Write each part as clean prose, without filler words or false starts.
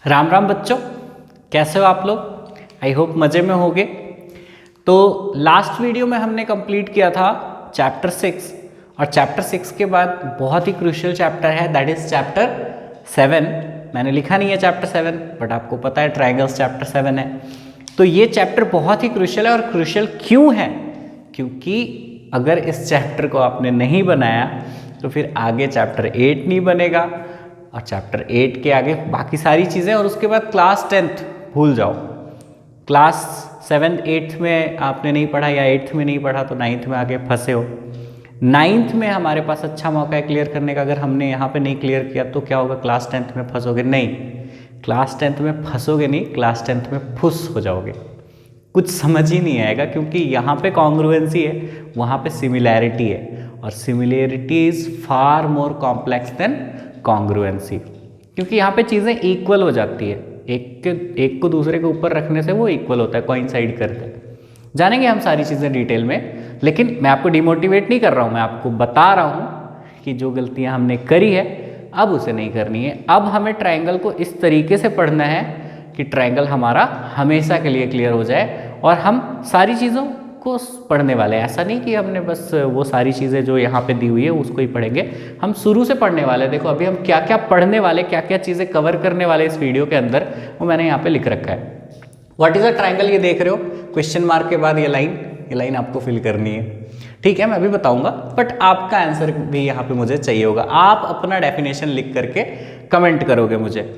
राम राम बच्चों, कैसे हो आप लोग। आई होप मज़े में होगे। तो लास्ट वीडियो में हमने कंप्लीट किया था चैप्टर 6 और चैप्टर 6 के बाद बहुत ही क्रूशियल चैप्टर है, दैट इज चैप्टर 7। मैंने लिखा नहीं है चैप्टर 7, बट आपको पता है ट्रायंगल्स चैप्टर 7 है। तो ये चैप्टर बहुत ही क्रूशियल है। और क्रूशियल क्यों है? क्योंकि अगर इस चैप्टर को आपने नहीं बनाया तो फिर आगे चैप्टर 8 नहीं बनेगा, और चैप्टर 8 के आगे बाकी सारी चीज़ें, और उसके बाद क्लास 10th भूल जाओ। क्लास 7th 8th में आपने नहीं पढ़ा या 8th में नहीं पढ़ा तो 9th में आके फंसे हो। 9th में हमारे पास अच्छा मौका है क्लियर करने का। अगर हमने यहाँ पे नहीं क्लियर किया तो क्या होगा, क्लास 10th में फंसोगे नहीं। क्लास 10th में फंसोगे नहीं, क्लास 10th में फुस हो जाओगे, कुछ समझ ही नहीं आएगा। क्योंकि यहाँ पे कॉन्ग्रुएंसी है, वहाँ पे सिमिलैरिटी है, और similarity is far more complex than congruency. क्योंकि यहाँ पे चीज़ें इक्वल हो जाती है, एक को दूसरे के ऊपर रखने से वो इक्वल होता है, कोइंसाइड करते हैं। जानेंगे हम सारी चीज़ें डिटेल में, लेकिन मैं आपको डिमोटिवेट नहीं कर रहा हूँ, मैं आपको बता रहा हूँ कि जो गलतियाँ हमने करी है अब उसे नहीं करनी है। अब हमें ट्रायंगल को इस तरीके से पढ़ना है कि ट्रायंगल हमारा हमेशा के लिए क्लियर हो जाए, और हम सारी चीज़ों को पढ़ने वाले हैं। ऐसा नहीं कि हमने बस वो सारी चीज़ें जो यहाँ पे दी हुई है उसको ही पढ़ेंगे, हम शुरू से पढ़ने वाले हैं। देखो अभी हम क्या क्या पढ़ने वाले, क्या क्या चीज़ें कवर करने वाले इस वीडियो के अंदर, वो मैंने यहाँ पे लिख रखा है। व्हाट इज़ अ ट्रायंगल, ये देख रहे हो क्वेश्चन मार्क के बाद ये लाइन आपको फिल करनी है। ठीक है, मैं अभी बताऊंगा, बट आपका आंसर भी यहाँ पे मुझे चाहिए होगा। आप अपना डेफिनेशन लिख करके कमेंट करोगे मुझे।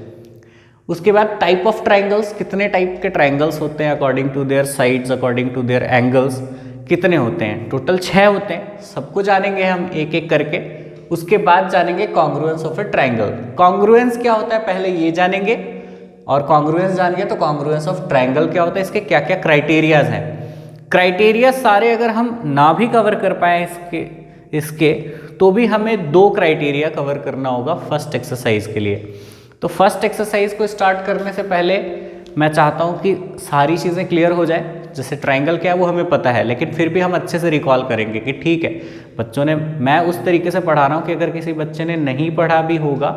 उसके बाद टाइप ऑफ ट्रायंगल्स, कितने टाइप के ट्रायंगल्स होते हैं according to their sides, according to their angles, कितने होते हैं? टोटल 6 होते हैं। सबको जानेंगे हम एक एक करके। उसके बाद जानेंगे congruence of A triangle. Congruence क्या होता है पहले ये जानेंगे, और कॉन्ग्रुएंस जान गए तो कॉन्ग्रुएंस ऑफ ट्रायंगल क्या होता है, इसके क्या क्या क्राइटेरियाज हैं। क्राइटेरिया सारे अगर हम ना भी कवर कर पाए इसके तो भी हमें 2 क्राइटेरिया कवर करना होगा फर्स्ट एक्सरसाइज के लिए। तो फर्स्ट एक्सरसाइज को स्टार्ट करने से पहले मैं चाहता हूँ कि सारी चीज़ें क्लियर हो जाए। जैसे ट्रायंगल क्या है वो हमें पता है, लेकिन फिर भी हम अच्छे से रिकॉल करेंगे कि ठीक है बच्चों ने, मैं उस तरीके से पढ़ा रहा हूँ कि अगर किसी बच्चे ने नहीं पढ़ा भी होगा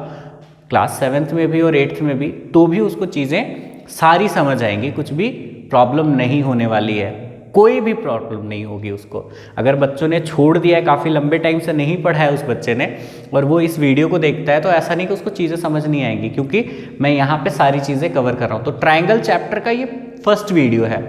क्लास 7th में भी और 8th में भी, तो भी उसको चीज़ें सारी समझ आएंगी, कुछ भी प्रॉब्लम नहीं होने वाली है, कोई भी प्रॉब्लम नहीं होगी उसको। अगर बच्चों ने छोड़ दिया है, काफ़ी लंबे टाइम से नहीं पढ़ा है उस बच्चे ने, और वो इस वीडियो को देखता है, तो ऐसा नहीं कि उसको चीज़ें समझ नहीं आएंगी, क्योंकि मैं यहाँ पे सारी चीज़ें कवर कर रहा हूँ। तो ट्रायंगल चैप्टर का ये फर्स्ट वीडियो है,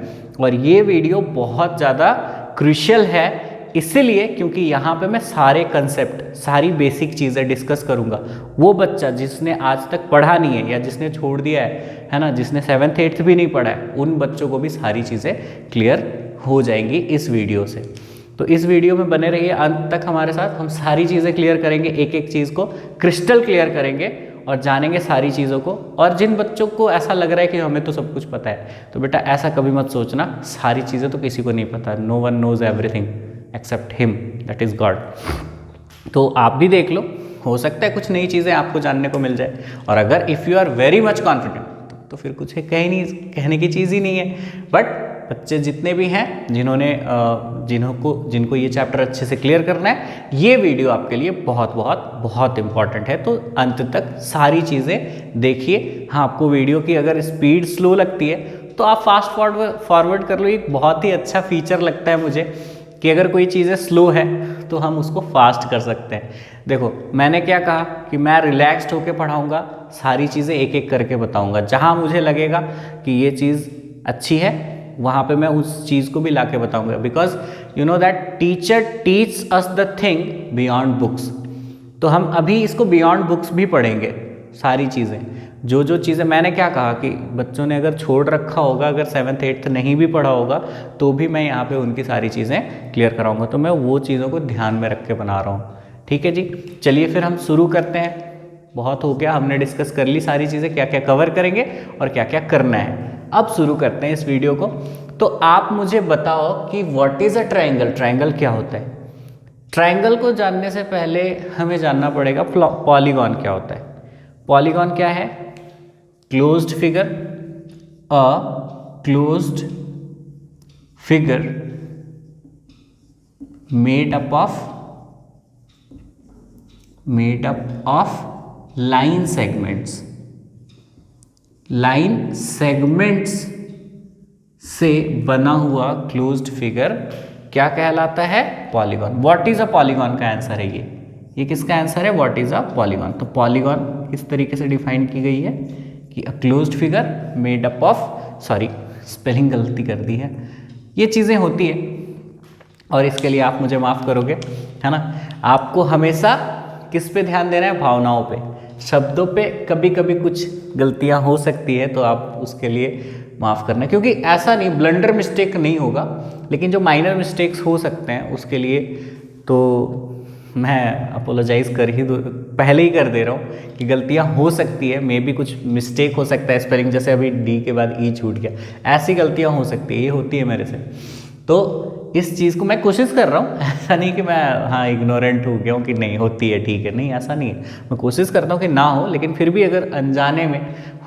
और ये वीडियो बहुत ज़्यादा क्रूशियल है इसीलिए क्योंकि यहाँ पे मैं सारे कंसेप्ट, सारी बेसिक चीज़ें डिस्कस करूँगा। वो बच्चा जिसने आज तक पढ़ा नहीं है या जिसने छोड़ दिया है ना, जिसने 7th 8th भी नहीं पढ़ा है, उन बच्चों को भी सारी चीज़ें क्लियर हो जाएंगी इस वीडियो से। तो इस वीडियो में बने रहिए अंत तक हमारे साथ। हम सारी चीज़ें क्लियर करेंगे, एक एक चीज़ को क्रिस्टल क्लियर करेंगे और जानेंगे सारी चीज़ों को। और जिन बच्चों को ऐसा लग रहा है कि हमें तो सब कुछ पता है, तो बेटा ऐसा कभी मत सोचना, सारी चीज़ें तो किसी को नहीं पता। No one knows everything except him, that is God. तो आप भी देख लो, हो सकता है कुछ नई चीज़ें आपको जानने को मिल जाए। और अगर if you are very much confident तो फिर कुछ कहने की चीज़ ही नहीं है। बट बच्चे जितने भी हैं जिनको ये चैप्टर अच्छे से क्लियर करना है, ये वीडियो आपके लिए बहुत बहुत बहुत इंपॉर्टेंट है। तो अंत तक सारी चीज़ें देखिए। हाँ, आपको वीडियो की अगर स्पीड स्लो लगती है तो आप फास्ट फॉरवर्ड कर लो। एक बहुत ही अच्छा फीचर लगता है मुझे कि अगर कोई चीज़ें स्लो है तो हम उसको फास्ट कर सकते हैं। देखो मैंने क्या कहा कि मैं रिलैक्स्ड होकर पढ़ाऊँगा, सारी चीज़ें एक एक करके बताऊँगा। जहाँ मुझे लगेगा कि ये चीज़ अच्छी है वहाँ पे मैं उस चीज़ को भी ला के बताऊँगा। Because you know that teacher teach us the thing beyond books. तो हम अभी इसको बियॉन्ड बुक्स भी पढ़ेंगे, सारी चीज़ें। जो चीज़ें मैंने क्या कहा कि बच्चों ने अगर छोड़ रखा होगा, अगर 7th 8th नहीं भी पढ़ा होगा, तो भी मैं यहाँ पे उनकी सारी चीज़ें क्लियर कराऊंगा। तो मैं वो चीज़ों को ध्यान में रख के बना रहा हूँ। ठीक है जी, चलिए फिर हम शुरू करते हैं। बहुत हो गया, हमने डिस्कस कर ली सारी चीज़ें, क्या क्या कवर करेंगे और क्या क्या करना है। अब शुरू करते हैं इस वीडियो को। तो आप मुझे बताओ कि what is a triangle, triangle क्या होता है। ट्रायंगल को जानने से पहले हमें जानना पड़ेगा पॉलीगॉन क्या होता है। पॉलीगॉन क्या है? Closed figure, a closed figure made up of line segments, line segments से बना हुआ क्लोज्ड फिगर क्या कहलाता है? Polygon. What is a polygon का आंसर है ये किसका आंसर है? What is a polygon. तो पॉलीगॉन इस तरीके से डिफाइन की गई है कि a closed figure made up of, sorry spelling गलती कर दी है, ये चीज़ें होती है और इसके लिए आप मुझे माफ़ करोगे, है ना। आपको हमेशा किस पे ध्यान देना है? भावनाओं पे, शब्दों पे कभी कभी कुछ गलतियां हो सकती है तो आप उसके लिए माफ़ करना, क्योंकि ऐसा नहीं ब्लंडर मिस्टेक नहीं होगा, लेकिन जो माइनर मिस्टेक्स हो सकते हैं उसके लिए तो मैं अपोलोजाइज़ कर ही पहले ही कर दे रहा हूँ कि गलतियाँ हो सकती है, मे भी कुछ मिस्टेक हो सकता है स्पेलिंग, जैसे अभी डी के बाद ई छूट गया, ऐसी गलतियाँ हो सकती है, ये होती है मेरे से। तो इस चीज़ को मैं कोशिश कर रहा हूँ, ऐसा नहीं कि मैं हाँ इग्नोरेंट हो गया हूँ कि नहीं होती है, ठीक है, नहीं ऐसा नहीं है, मैं कोशिश करता हूँ कि ना हो, लेकिन फिर भी अगर अनजाने में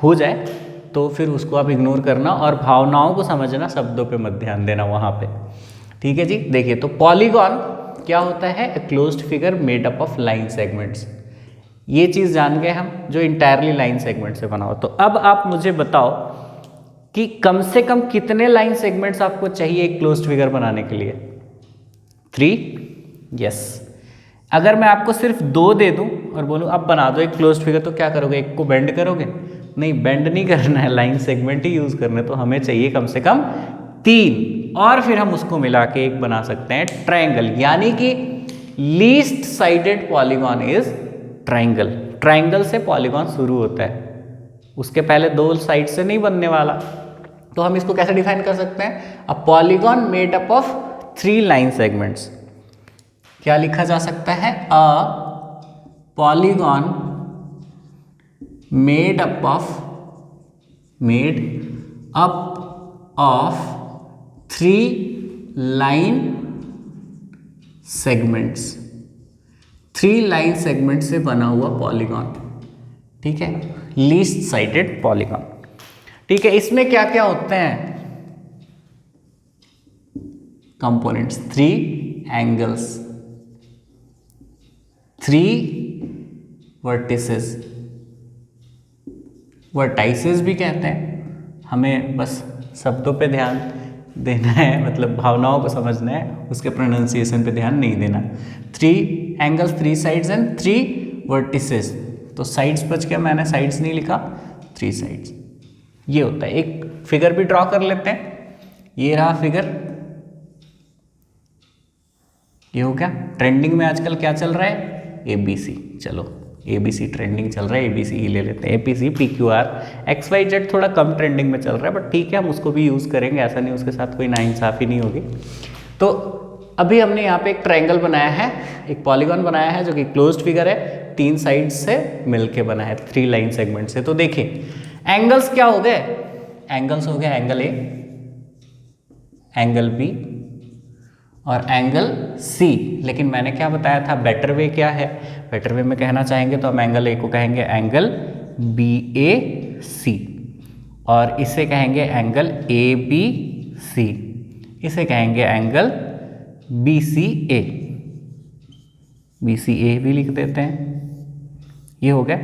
हो जाए तो फिर उसको आप इग्नोर करना और भावनाओं को समझना, शब्दों पे मत ध्यान देना वहाँ पे, ठीक है जी। देखिए तो पॉलीगॉन क्या होता है? A closed figure made up of line segments. ये चीज़ जान गए हम, जो इंटायरली लाइन सेगमेंट से बना हो। तो अब आप मुझे बताओ कि कम से कम कितने लाइन सेगमेंट्स आपको चाहिए एक क्लोज्ड फिगर बनाने के लिए? 3? यस। अगर मैं आपको सिर्फ 2 दे दूं और बोलूं अब बना दो एक क्लोज्ड फिगर, तो क्या करोगे? एक को बेंड करोगे? नहीं, बेंड नहीं करना है, लाइन सेगमेंट ही यूज करना है। तो हमें चाहिए कम से कम 3, और फिर हम उसको मिला के एक बना सकते हैं ट्रायंगल, यानी कि least sided polygon is triangle. Triangle से पॉलीगॉन शुरू होता है, उसके पहले 2 साइड से नहीं बनने वाला। तो हम इसको कैसे डिफाइन कर सकते हैं? A polygon made up of 3 line segments. क्या लिखा जा सकता है? A polygon made up of 3 line segments, 3 line segment से बना हुआ पॉलीगॉन, ठीक है, लीस्ट साइडेड पॉलीगॉन, ठीक है। इसमें क्या क्या होते हैं कंपोनेंट्स? 3 एंगल्स, 3 वर्टिसेस, वर्टाइसेस भी कहते हैं, हमें बस शब्दों पे ध्यान देना है, मतलब भावनाओं को समझना है, उसके प्रोनाउंसिएशन पे ध्यान नहीं देना। 3 एंगल्स, 3 साइड्स एंड 3 वर्टिसेस। तो साइड्स बच गया, मैंने साइड्स नहीं लिखा, 3 साइड्स। ये होता है। एक फिगर भी ड्रॉ कर लेते हैं, ये रहा फिगर, ये हो गया। ट्रेंडिंग में आजकल क्या चल रहा है? ABC। चलो ABC ट्रेंडिंग चल रहा है, ABC ही ले लेते हैं। APC PQR XYZ थोड़ा कम ट्रेंडिंग में चल रहा है, बट ठीक है हम उसको भी यूज़ करेंगे, ऐसा नहीं उसके साथ कोई नाइंसाफ़ी नहीं होगी। तो अभी हमने यहाँ पे एक ट्रायंगल बनाया है, एक पॉलीगॉन बनाया है जो कि क्लोज्ड फिगर है, 3 साइड से मिलके बना है 3 लाइन सेगमेंट से। तो देखिए एंगल्स क्या हो गए? एंगल्स हो गया एंगल A, एंगल B और एंगल C। लेकिन मैंने क्या बताया था, बेटर वे क्या है? बेटर वे में कहना चाहेंगे तो हम एंगल A को कहेंगे एंगल BAC, और इसे कहेंगे एंगल ABC, इसे कहेंगे एंगल BCA, BCA भी लिख देते हैं। ये हो गया।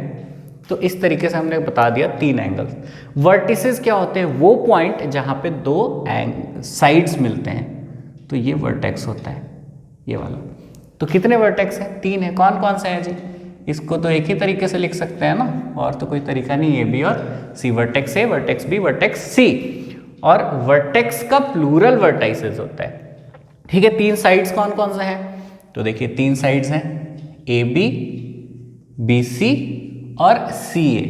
तो इस तरीके से हमने बता दिया 3 एंगल्स। वर्टिसेस क्या होते हैं? वो पॉइंट जहाँ पे 2 साइड्स मिलते हैं, तो ये वर्टेक्स होता है, ये वाला। तो कितने वर्टेक्स हैं? 3 है। कौन कौन से हैं जी? इसको तो एक ही तरीके से लिख सकते हैं ना, और तो कोई तरीका नहीं है। B और C, vertex A, vertex B, vertex C। और वर्टेक्स का प्लूरल वर्टाइसेस होता है, ठीक है। 3 साइड्स कौन कौन से हैं? तो देखिए 3 साइड्स हैं, AB, BC और CA।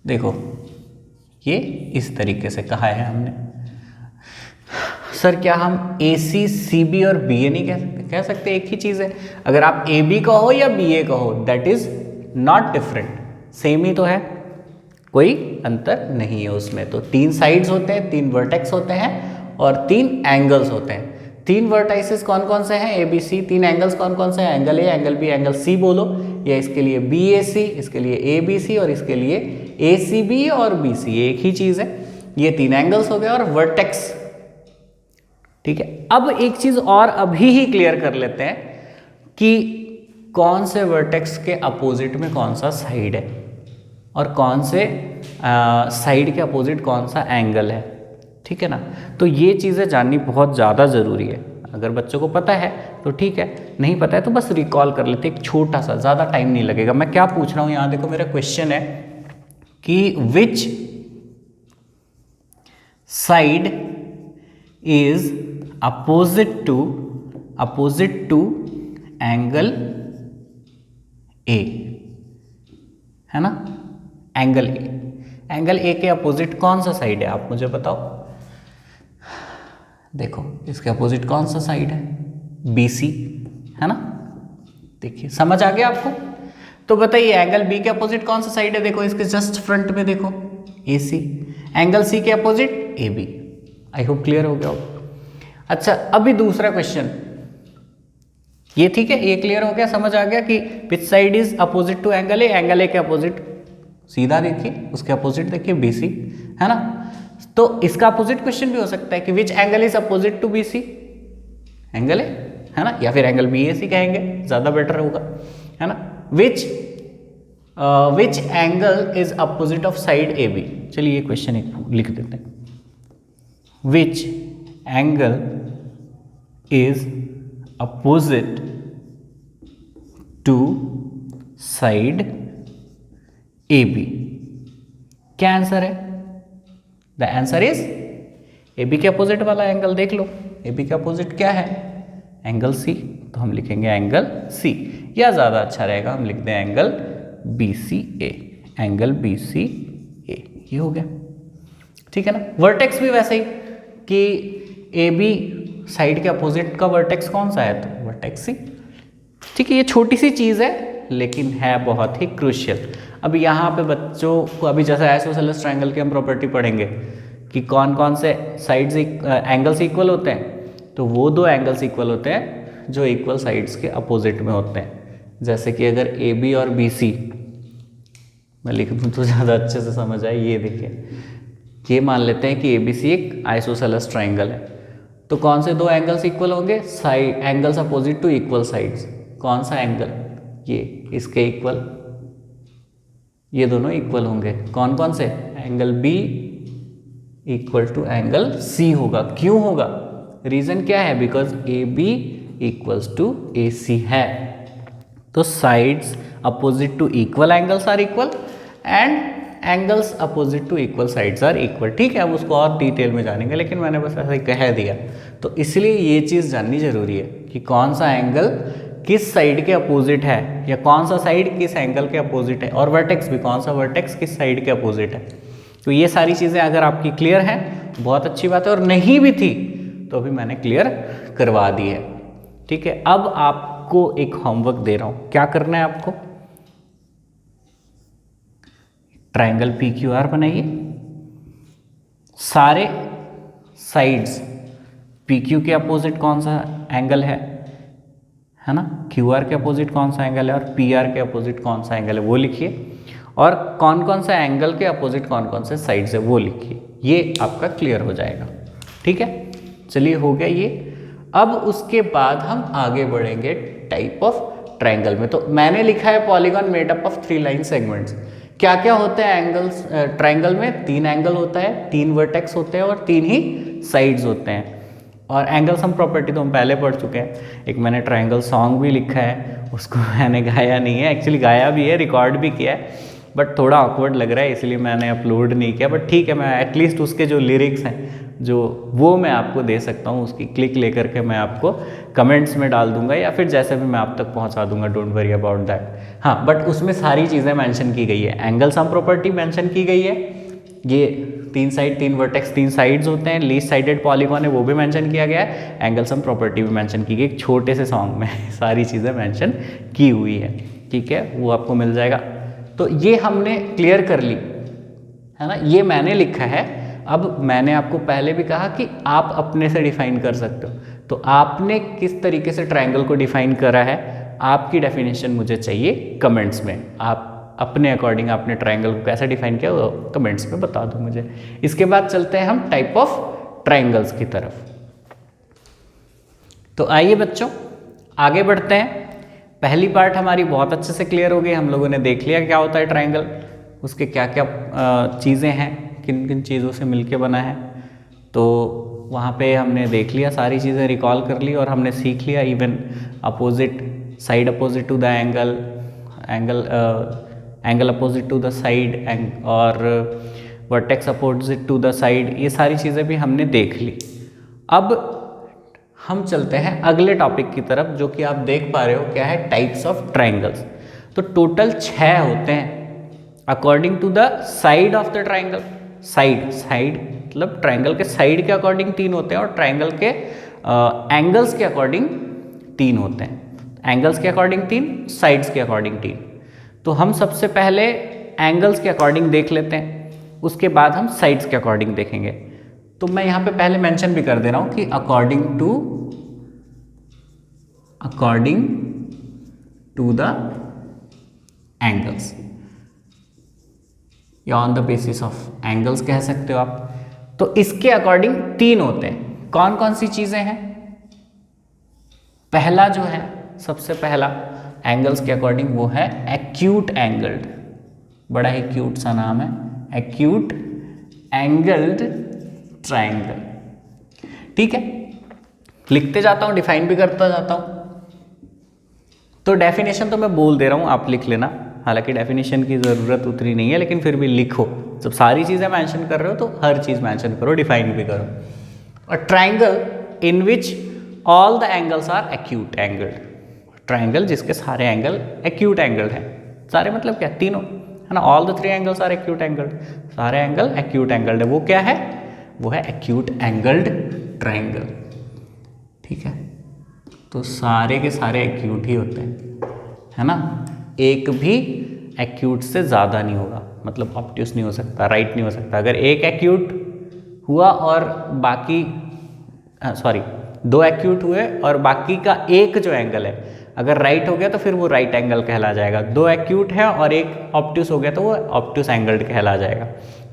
देखो ये इस तरीके से कहा है हमने। सर क्या हम AC, CB और BA नहीं कह सकते? कह सकते, एक ही चीज़ है। अगर आप AB कहो या BA कहो, that is not different, same ही तो है, कोई अंतर नहीं है उसमें। तो 3 साइड्स होते हैं, 3 वर्टेक्स होते हैं और 3 एंगल्स होते हैं। 3 वर्टाइसेस कौन कौन से हैं? ABC। 3 एंगल्स कौन कौन से हैं? Angle A, angle B, angle C बोलो, या इसके लिए BAC, इसके लिए ABC और इसके लिए ACB और BC, एक ही चीज़ है। ये 3 एंगल्स हो गए और वर्टेक्स, ठीक है। अब एक चीज और अभी ही क्लियर कर लेते हैं कि कौन से वर्टेक्स के अपोजिट में कौन सा साइड है और कौन से साइड के अपोजिट कौन सा एंगल है, ठीक है ना। तो ये चीज़ें जाननी बहुत ज़्यादा ज़रूरी है। अगर बच्चों को पता है तो ठीक है, नहीं पता है तो बस रिकॉल कर लेते, एक छोटा सा, ज़्यादा टाइम नहीं लगेगा। मैं क्या पूछ रहा हूँ यहाँ देखो, मेरा क्वेश्चन है कि which side is opposite to angle A, है ना। एंगल ए के अपोजिट कौन सा साइड है, आप मुझे बताओ। देखो इसके अपोजिट कौन सा साइड है, BC, है ना। देखिए समझ आ गया आपको। तो बताइए एंगल बी के अपोजिट कौन सा साइड है, देखो इसके जस्ट फ्रंट में देखो AC। एंगल सी के opposite AB। I hope clear हो गया हो। अच्छा अभी दूसरा क्वेश्चन, ये ठीक है, ये क्लियर हो गया, समझ आ गया कि which side is opposite to angle A के अपोजिट सीधा देखिए, उसके अपोजिट देखिए BC, है ना। तो इसका अपोजिट क्वेश्चन भी हो सकता है कि which angle is opposite to BC, angle है ना, या फिर एंगल BAC कहेंगे, ज़्यादा बेटर होगा, है ना। Which angle is opposite of side AB। चलिए ये क्वेश्चन एक लिख देते हैं, which angle is opposite to side AB। क्या आंसर है, द आंसर इज AB के अपोजिट वाला एंगल देख लो, AB के अपोजिट क्या है, एंगल C, तो हम लिखेंगे एंगल C, या ज़्यादा अच्छा रहेगा हम लिख दें एंगल BCA, एंगल BCA, ये हो गया, ठीक है ना। वर्टेक्स भी वैसे ही कि AB साइड के अपोजिट का वर्टेक्स कौन सा है, तो वर्टेक्स C, ठीक है। ये छोटी सी चीज़ है लेकिन है बहुत ही क्रूशियल। अब यहाँ पे बच्चों को अभी जैसे आइसोसेलेस ट्रायंगल की हम प्रॉपर्टी पढ़ेंगे कि कौन कौन से साइड्स एंगल्स इक्वल होते हैं, तो वो दो एंगल्स इक्वल होते हैं जो इक्वल साइड्स के अपोजिट में होते हैं। जैसे कि अगर AB और BC मैं लिख दूँ तो ज़्यादा अच्छे से समझ आए, ये देखिए, ये मान लेते हैं कि ABC एक आइसोसेलेस ट्रायंगल है, तो कौन से दो एंगल्स इक्वल होंगे, side angles opposite to equal sides. कौन सा एंगल, ये इसके इक्वल, ये दोनों इक्वल होंगे। कौन कौन से, angle B equal to angle C होगा। क्यों होगा, रीजन क्या है, because AB equals to AC है। तो sides opposite to equal angles are equal and angles opposite to equal sides are equal, ठीक है। अब उसको और डिटेल में जानेंगे, लेकिन मैंने बस ऐसा ही कह दिया। तो इसलिए ये चीज़ जाननी जरूरी है कि कौन सा एंगल किस साइड के अपोजिट है, या कौन सा साइड किस एंगल के अपोजिट है, और वर्टेक्स भी, कौन सा वर्टेक्स किस साइड के अपोजिट है। तो ये सारी चीज़ें अगर आपकी क्लियर हैं बहुत अच्छी बात है, और नहीं भी थी तो भी मैंने क्लियर करवा दी है, ठीक है। अब आपको एक होमवर्क दे रहा हूँ, क्या करना है आपको, ट्रायंगल PQR बनाइए, सारे साइड्स PQ के अपोजिट कौन सा एंगल है ना, QR के अपोजिट कौन सा एंगल है, और PR के अपोजिट कौन सा एंगल है वो लिखिए, और कौन कौन सा एंगल के अपोजिट कौन कौन से साइड्स है वो लिखिए। ये आपका क्लियर हो जाएगा, ठीक है। चलिए हो गया ये। अब उसके बाद हम आगे बढ़ेंगे टाइप ऑफ ट्रायंगल में। तो मैंने लिखा है polygon made up of 3 line segments. क्या क्या होते हैं एंगल्स ट्रायंगल में, 3 एंगल होता है, 3 वर्टेक्स होते हैं और 3 ही साइड्स होते हैं। और एंगल सम प्रॉपर्टी तो हम पहले पढ़ चुके हैं। एक मैंने ट्रायंगल सॉन्ग भी लिखा है, उसको मैंने गाया नहीं है, एक्चुअली गाया भी है, रिकॉर्ड भी किया है, बट थोड़ा ऑकवर्ड लग रहा है इसलिए मैंने अपलोड नहीं किया। बट ठीक है, मैं एटलीस्ट उसके जो लिरिक्स हैं जो वो मैं आपको दे सकता हूँ, उसकी क्लिक लेकर के मैं आपको कमेंट्स में डाल दूंगा, या फिर जैसे भी मैं आप तक पहुँचा दूंगा, डोंट वरी अबाउट दैट। हाँ, बट उसमें सारी चीज़ें मेंशन की गई है, एंगल सम प्रॉपर्टी मेंशन की गई है, ये 3 साइड 3 वर्टेक्स 3 साइड्स होते हैं, लीस्ट साइडेड पॉलीगॉन है वो भी मेंशन किया गया है, एंगल सम प्रॉपर्टी भी मेंशन की गई, एक छोटे से सॉन्ग में सारी चीज़ें मेंशन की हुई है, ठीक है, वो आपको मिल जाएगा। तो ये हमने क्लियर कर ली, है ना, ये मैंने लिखा है। अब मैंने आपको पहले भी कहा कि आप अपने से डिफाइन कर सकते हो, तो आपने किस तरीके से ट्रायंगल को डिफाइन करा है, आपकी डेफिनेशन मुझे चाहिए कमेंट्स में। आप अपने अकॉर्डिंग आपने ट्रायंगल को कैसे डिफाइन किया वो कमेंट्स में बता दो मुझे। इसके बाद चलते हैं हम टाइप ऑफ ट्रायंगल्स की तरफ। तो आइए बच्चों आगे बढ़ते हैं। पहली पार्ट हमारी बहुत अच्छे से क्लियर हो गई, हम लोगों ने देख लिया क्या होता है ट्रायंगल। उसके क्या क्या चीज़ें हैं, किन किन चीज़ों से मिलके बना है। तो वहाँ पे हमने देख लिया, सारी चीज़ें रिकॉल कर ली और हमने सीख लिया even opposite side opposite to the angle opposite to the side और vertex opposite to the side, ये सारी चीज़ें भी हमने देख ली। अब हम चलते हैं अगले टॉपिक की तरफ, जो कि आप देख पा रहे हो क्या है, टाइप्स ऑफ ट्राइंगल्स। तो टोटल 6 होते हैं according to the side of the triangle. Side मतलब ट्राइंगल के साइड के अकॉर्डिंग 3 होते हैं और ट्राइंगल के एंगल्स के अकॉर्डिंग 3 होते हैं। एंगल्स के अकॉर्डिंग 3, साइड्स के अकॉर्डिंग 3। तो हम सबसे पहले एंगल्स के अकॉर्डिंग देख लेते हैं, उसके बाद हम साइड्स के अकॉर्डिंग देखेंगे। तो मैं यहाँ पे पहले मेंशन भी कर दे रहा हूँ कि अकॉर्डिंग टू द एंगल्स या on the basis of angles कह सकते हो आप। तो इसके अकॉर्डिंग 3 होते हैं। कौन कौन सी चीजें हैं? पहला जो है, सबसे पहला एंगल्स के अकॉर्डिंग वो है एक्यूट एंगल्ड। बड़ा ही क्यूट सा नाम है, एक्यूट एंगल्ड ट्राइंगल। ठीक है, लिखते जाता हूं, डिफाइन भी करता जाता हूं। तो डेफिनेशन तो मैं बोल दे रहा हूं, आप लिख लेना। हालांकि डेफिनेशन की ज़रूरत उतनी नहीं है, लेकिन फिर भी लिखो। जब सारी चीज़ें मेंशन कर रहे हो तो हर चीज़ मेंशन करो, डिफाइन भी करो। A triangle in which all the angles are acute angled. Triangle जिसके सारे एंगल एक्यूट एंगल हैं। सारे मतलब क्या? तीनों, है ना। All the 3 angles are acute angled. सारे एंगल एक्यूट एंगल्ड है। वो क्या है? वो है एक्यूट एंगल्ड ट्राइंगल। ठीक है, तो सारे के सारे एक्यूट ही होते हैं, है ना। एक भी एक्यूट से ज़्यादा नहीं होगा, मतलब ऑब्ट्यूस नहीं हो सकता, राइट नहीं हो सकता। अगर एक एक्यूट हुआ और बाकी 2 एक्यूट हुए और बाकी का एक जो एंगल है अगर राइट हो गया तो फिर वो राइट एंगल कहला जाएगा। 2 एक्यूट है और एक ऑब्ट्यूस हो गया तो वो ऑब्ट्यूस एंगल्ड कहला जाएगा।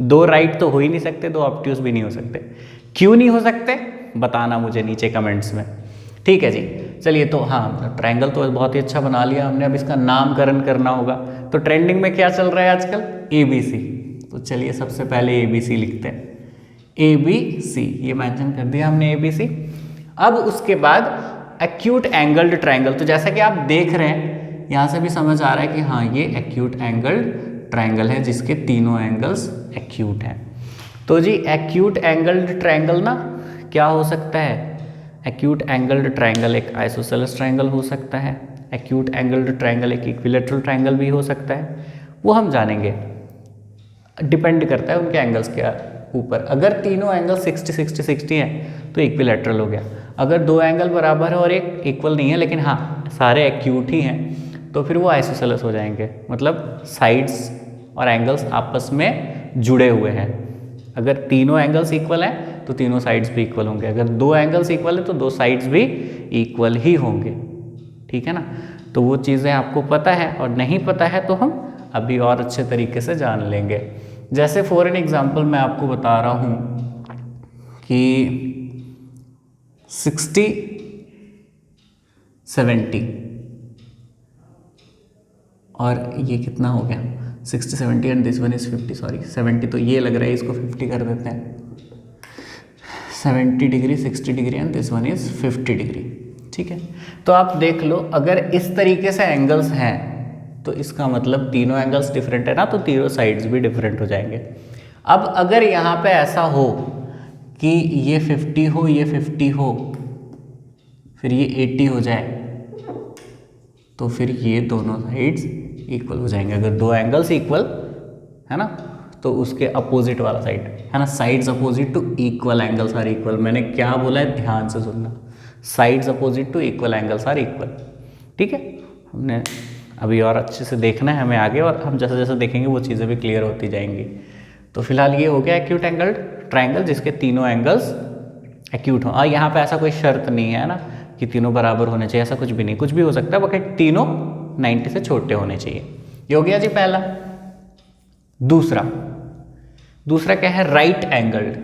2 राइट तो हो ही नहीं सकते, 2 ऑब्ट्यूस भी नहीं हो सकते। क्यों नहीं हो सकते बताना मुझे नीचे कमेंट्स में। ठीक है जी, चलिए। तो हाँ, ट्रायंगल तो बहुत ही अच्छा बना लिया हमने। अब इसका नामकरण करना होगा। तो ट्रेंडिंग में क्या चल रहा है आजकल? ABC। तो चलिए सबसे पहले ABC लिखते हैं। ABC ये मेंशन कर दिया हमने, ABC। अब उसके बाद एक्यूट एंगल्ड ट्रायंगल। तो जैसा कि आप देख रहे हैं, यहाँ से भी समझ आ रहा है कि हाँ, ये एक्यूट एंगल्ड ट्रायंगल है जिसके तीनों एंगल्स एक्यूट हैं। तो जी एक्यूट एंगल्ड ट्रायंगल ना क्या हो सकता है? एक्यूट एंगल्ड ट्रायंगल एक आइसोसेलेस ट्रायंगल हो सकता है। एक्यूट एंगल्ड ट्रायंगल एक इक्विलैटरल ट्रायंगल भी हो सकता है। वो हम जानेंगे, डिपेंड करता है उनके एंगल्स के ऊपर। अगर तीनों एंगल 60 60 60 हैं तो इक्विलैटरल हो गया। अगर 2 एंगल बराबर है और एक इक्वल नहीं है, लेकिन हाँ सारे एक्यूट ही हैं, तो फिर वो आइसोसेलेस हो जाएंगे। मतलब साइड्स और एंगल्स आपस में जुड़े हुए हैं। अगर तीनों एंगल्स इक्वल हैं तो तीनों साइड्स भी इक्वल होंगे। अगर 2 एंगल्स इक्वल है तो 2 साइड्स भी इक्वल ही होंगे। ठीक है ना। तो वो चीज़ें आपको पता है, और नहीं पता है तो हम अभी और अच्छे तरीके से जान लेंगे। जैसे फॉर एन एग्जाम्पल मैं आपको बता रहा हूँ कि 60 70 और ये कितना हो गया? 60 70 and this one is 50, sorry 70, तो ये लग रहा है इसको 50 कर देते हैं। 70 degree 60 degree and this one is 50 degree. ठीक है, तो आप देख लो, अगर इस तरीके से एंगल्स हैं तो इसका मतलब तीनों एंगल्स डिफरेंट है ना, तो तीनों साइड्स भी डिफरेंट हो जाएंगे। अब अगर यहाँ पे ऐसा हो कि ये 50 हो, ये 50 हो, फिर ये 80 हो जाए, तो फिर ये दोनों साइड्स इक्वल हो जाएंगे। अगर 2 एंगल्स इक्वल है ना, तो उसके अपोजिट वाला साइड है ना, sides opposite to equal angles are equal. मैंने क्या बोला है ध्यान से सुनना, sides opposite to equal angles are equal. ठीक है, हमने अभी और अच्छे से देखना है हमें आगे, और हम जैसे जैसे देखेंगे वो चीज़ें भी क्लियर होती जाएंगी। तो फिलहाल ये हो गया एक्यूट एंगल्ड ट्रायंगल जिसके तीनों एंगल्स एक्यूट हों। और यहाँ पे ऐसा कोई शर्त नहीं है ना कि तीनों बराबर होने चाहिए, ऐसा कुछ भी नहीं, कुछ भी हो सकता है, बट तीनों 90 से छोटे होने चाहिए। ये हो गया जी पहला। दूसरा क्या है? Right angled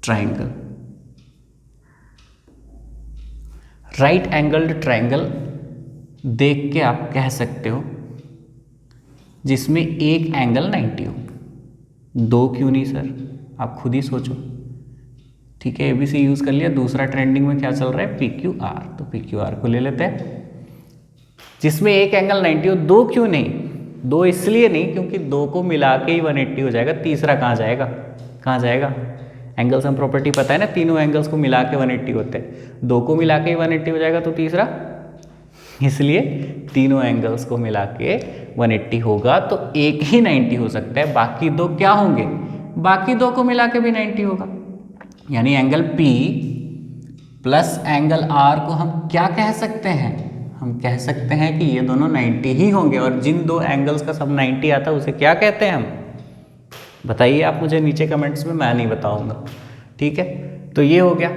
triangle. Right angled triangle देख के आप कह सकते हो जिसमें एक एंगल 90 हो। दो क्यों नहीं सर, आप खुद ही सोचो। ठीक है, एबीसी यूज़ कर लिया। दूसरा ट्रेंडिंग में क्या चल रहा है, PQR, तो PQR को ले लेते हैं जिसमें एक एंगल 90 हो। दो क्यों नहीं, दो इसलिए नहीं क्योंकि दो को मिला के ही 180 हो जाएगा, तीसरा कहाँ जाएगा, कहाँ जाएगा। एंगल सम प्रॉपर्टी पता है ना, तीनों एंगल्स को मिला के 180 होते हैं, दो को मिला के ही 180 हो जाएगा, तो तीसरा, इसलिए तीनों एंगल्स को मिला के 180 होगा, तो एक ही 90 हो सकता है, बाकी दो क्या होंगे, बाकी दो को मिला के भी 90 होगा। यानी angle P plus angle R को हम क्या कह सकते हैं, हम कह सकते हैं कि ये दोनों 90 ही होंगे। और जिन दो एंगल्स का सब 90 आता है उसे क्या कहते हैं हम, बताइए आप मुझे नीचे कमेंट्स में, मैं नहीं बताऊंगा। ठीक है, तो ये हो गया।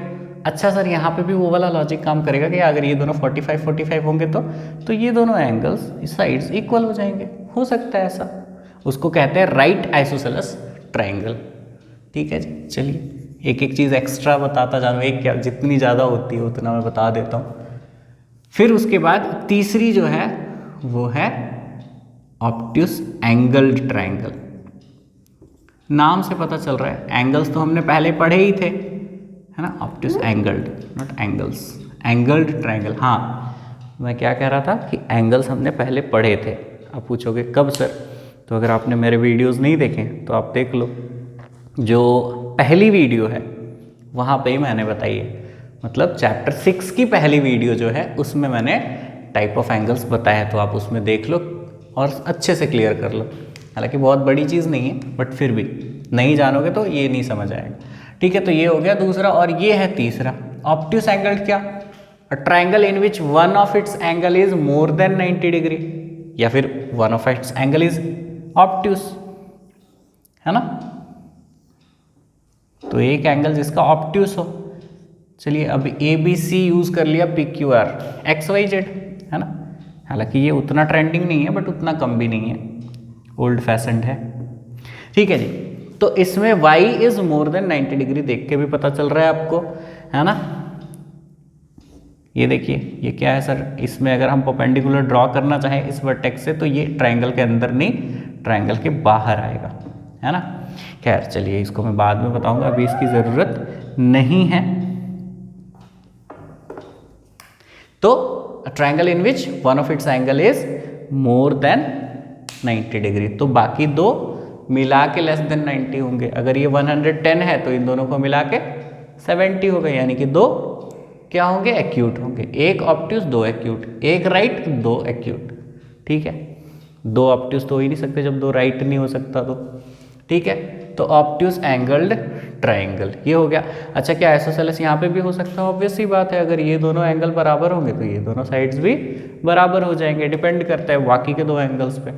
अच्छा सर, यहाँ पे भी वो वाला लॉजिक काम करेगा कि अगर ये दोनों 45 होंगे तो ये दोनों एंगल्स इस साइड्स इक्वल हो जाएंगे, हो सकता है ऐसा, उसको कहते हैं राइट आइसोसेलेस ट्रायंगल। ठीक है जी, चलिए एक एक चीज़ एक्स्ट्रा बताता जा रहा हूँ, एक क्या जितनी ज़्यादा होती है उतना मैं बता देता हूँ। फिर उसके बाद तीसरी जो है वो है ऑब्ट्यूस एंगल्ड ट्रायंगल। नाम से पता चल रहा है, एंगल्स तो हमने पहले पढ़े ही थे, है ना, obtuse angled, not angles, angled triangle. हाँ, मैं क्या कह रहा था कि एंगल्स हमने पहले पढ़े थे। आप पूछोगे कब सर, तो अगर आपने मेरे वीडियोस नहीं देखे तो आप देख लो, जो पहली वीडियो है वहाँ पे ही मैंने बताई है, मतलब चैप्टर 6 की पहली वीडियो जो है उसमें मैंने टाइप ऑफ एंगल्स बताया है, तो आप उसमें देख लो और अच्छे से क्लियर कर लो। हालांकि बहुत बड़ी चीज़ नहीं है, बट फिर भी नहीं जानोगे तो ये नहीं समझ आएगा। ठीक है, तो ये हो गया दूसरा, और ये है तीसरा ऑब्ट्यूस एंगल। क्या, अ triangle in which one of its angle is more than 90 degree, या फिर one of its angle is obtuse, है ना। तो एक एंगल जिसका ऑब्ट्यूस हो। चलिए अब ABC यूज कर लिया, PQR, XYZ, है ना। हालांकि ये उतना ट्रेंडिंग नहीं है बट उतना कम भी नहीं है, ओल्ड फैशन्ड है। ठीक है जी, तो इसमें y is more than 90 degree देख के भी पता चल रहा है आपको, है ना। ये देखिए, ये क्या है सर, इसमें अगर हम परपेंडिकुलर ड्रॉ करना चाहें इस वर्टेक्स से तो ये ट्रायंगल के अंदर नहीं, ट्रायंगल के बाहर आएगा, है ना। खैर चलिए, इसको मैं बाद में बताऊंगा, अभी इसकी ज़रूरत नहीं है। तो triangle in which one of its angle is more than 90 degree, तो बाकी दो मिला के लेस देन 90 होंगे। अगर ये 110 है तो इन दोनों को मिला के 70 हो गए, यानी कि दो क्या होंगे, एक्यूट होंगे। एक ऑब्ट्यूस, दो एक्यूट, एक राइट, दो एक्यूट। ठीक है, दो ऑब्ट्यूस तो हो ही नहीं सकते जब दो राइट नहीं हो सकता तो। ठीक है, तो ऑब्ट्यूस एंगल्ड ट्रायंगल ये हो गया। अच्छा, क्या आइसोसेलेस यहाँ पे भी हो सकता है, ऑब्वियस सी बात है, अगर ये दोनों एंगल बराबर होंगे तो ये दोनों साइड्स भी बराबर हो जाएंगे, डिपेंड करता है बाकी के दो एंगल्स पे।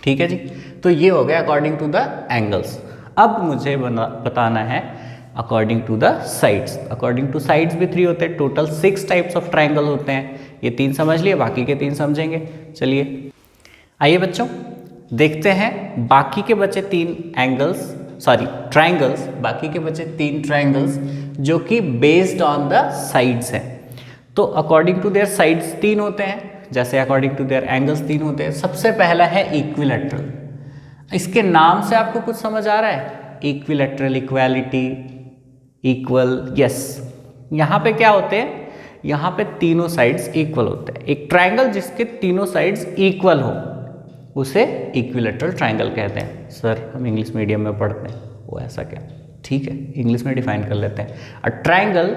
ठीक है जी, तो ये हो गया अकॉर्डिंग टू द एंगल्स। अब मुझे बताना है according to the sides. According to sides भी 3 होते हैं, टोटल 6 टाइप्स ऑफ ट्रायंगल होते हैं। ये 3 समझ लिए, बाकी के 3 समझेंगे। चलिए आइए बच्चों, देखते हैं बाकी के बचे 3 एंगल्स, सॉरी ट्रायंगल्स, बाकी के बचे 3 ट्रायंगल्स जो कि बेस्ड ऑन द साइड्स हैं। तो अकॉर्डिंग टू देयर साइड्स 3 होते हैं, जैसे अकॉर्डिंग टू देयर एंगल्स 3 होते हैं। सबसे पहला है इक्विलैटरल। इसके नाम से आपको कुछ समझ आ रहा है, इक्विलैटरल, इक्वालिटी, इक्वल, यस। यहाँ पे क्या होते हैं, यहाँ पे तीनों साइड्स इक्वल होते हैं। एक ट्रायंगल जिसके तीनों साइड्स इक्वल हो उसे इक्विलैटरल ट्रायंगल कहते हैं। सर हम इंग्लिश मीडियम में पढ़ते हैं, वो ऐसा क्या, ठीक है, इंग्लिश में डिफाइन कर लेते हैं। A triangle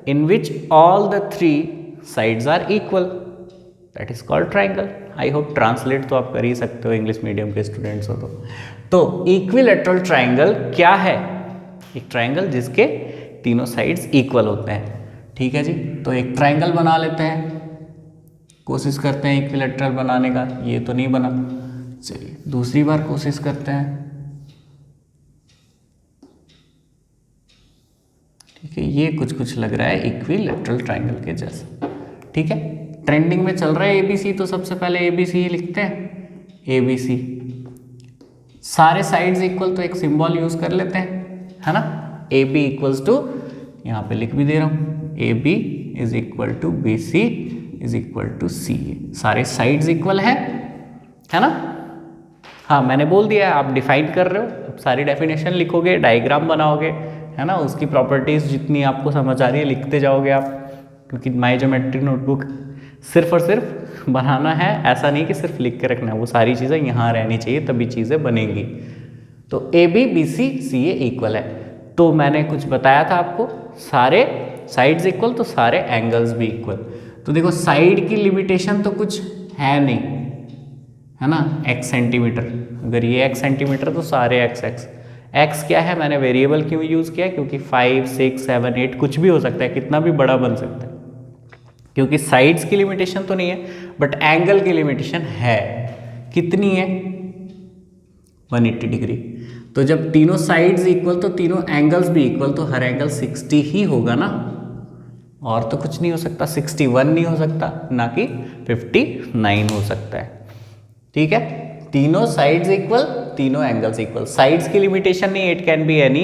in which all the 3 sides are equal, that is called triangle. I hope translate तो आप कर ही सकते हो, इंग्लिश मीडियम के स्टूडेंट्स हो तो इक्विलैटरल ट्रायंगल क्या है, एक ट्रायंगल जिसके तीनों साइड्स इक्वल होते हैं। ठीक है जी, तो एक ट्रायंगल बना लेते हैं, कोशिश करते हैं इक्विलैटरल बनाने का, ये तो नहीं बना। चलिए दूसरी बार कोशिश करते हैं। ठीक है, ये कुछ कुछ लग रहा है इक्विलैटरल ट्रायंगल के जैसा। ठीक है, ट्रेंडिंग में चल रहा है ABC, तो सबसे पहले ABC ही लिखते हैं, ABC। सारे साइड्स इक्वल, तो एक सिंबल यूज कर लेते हैं, है ना। AB इक्वल्स टू, यहाँ पे लिख भी दे रहा हूँ, AB is equal to B C is equal to C A. सारे साइड्स इक्वल है ना? हाँ, मैंने बोल दिया है, आप डिफाइन कर रहे हो, अब सारी डेफिनेशन लिखोगे, डायग्राम बनाओगे, है ना, उसकी प्रॉपर्टीज जितनी आपको समझ आ रही है लिखते जाओगे आप, क्योंकि माई ज्योमेट्री नोटबुक सिर्फ और सिर्फ बनाना है, ऐसा नहीं कि सिर्फ लिख के रखना है, वो सारी चीज़ें यहाँ रहनी चाहिए तभी चीज़ें बनेंगी। तो A B B C C A equal है, तो मैंने कुछ बताया था आपको, सारे साइड्स इक्वल तो सारे एंगल्स भी इक्वल। तो देखो साइड की लिमिटेशन तो कुछ है नहीं, है ना, x सेंटीमीटर, अगर ये x सेंटीमीटर तो सारे x x क्या है, मैंने वेरिएबल क्यों यूज़ किया, क्योंकि 5 6 7 8 कुछ भी हो सकता है, कितना भी बड़ा बन सकता है, क्योंकि साइड्स की लिमिटेशन तो नहीं है बट एंगल की लिमिटेशन है। कितनी है? 180 डिग्री। तो जब तीनों साइड्स इक्वल तो तीनों एंगल्स भी इक्वल, तो हर एंगल 60 ही होगा ना, और तो कुछ नहीं हो सकता, 61 नहीं हो सकता, ना कि 59 हो सकता है। ठीक है, तीनों साइड्स इक्वल, तीनों एंगल्स इक्वल, साइड्स की लिमिटेशन नहीं, इट कैन बी एनी,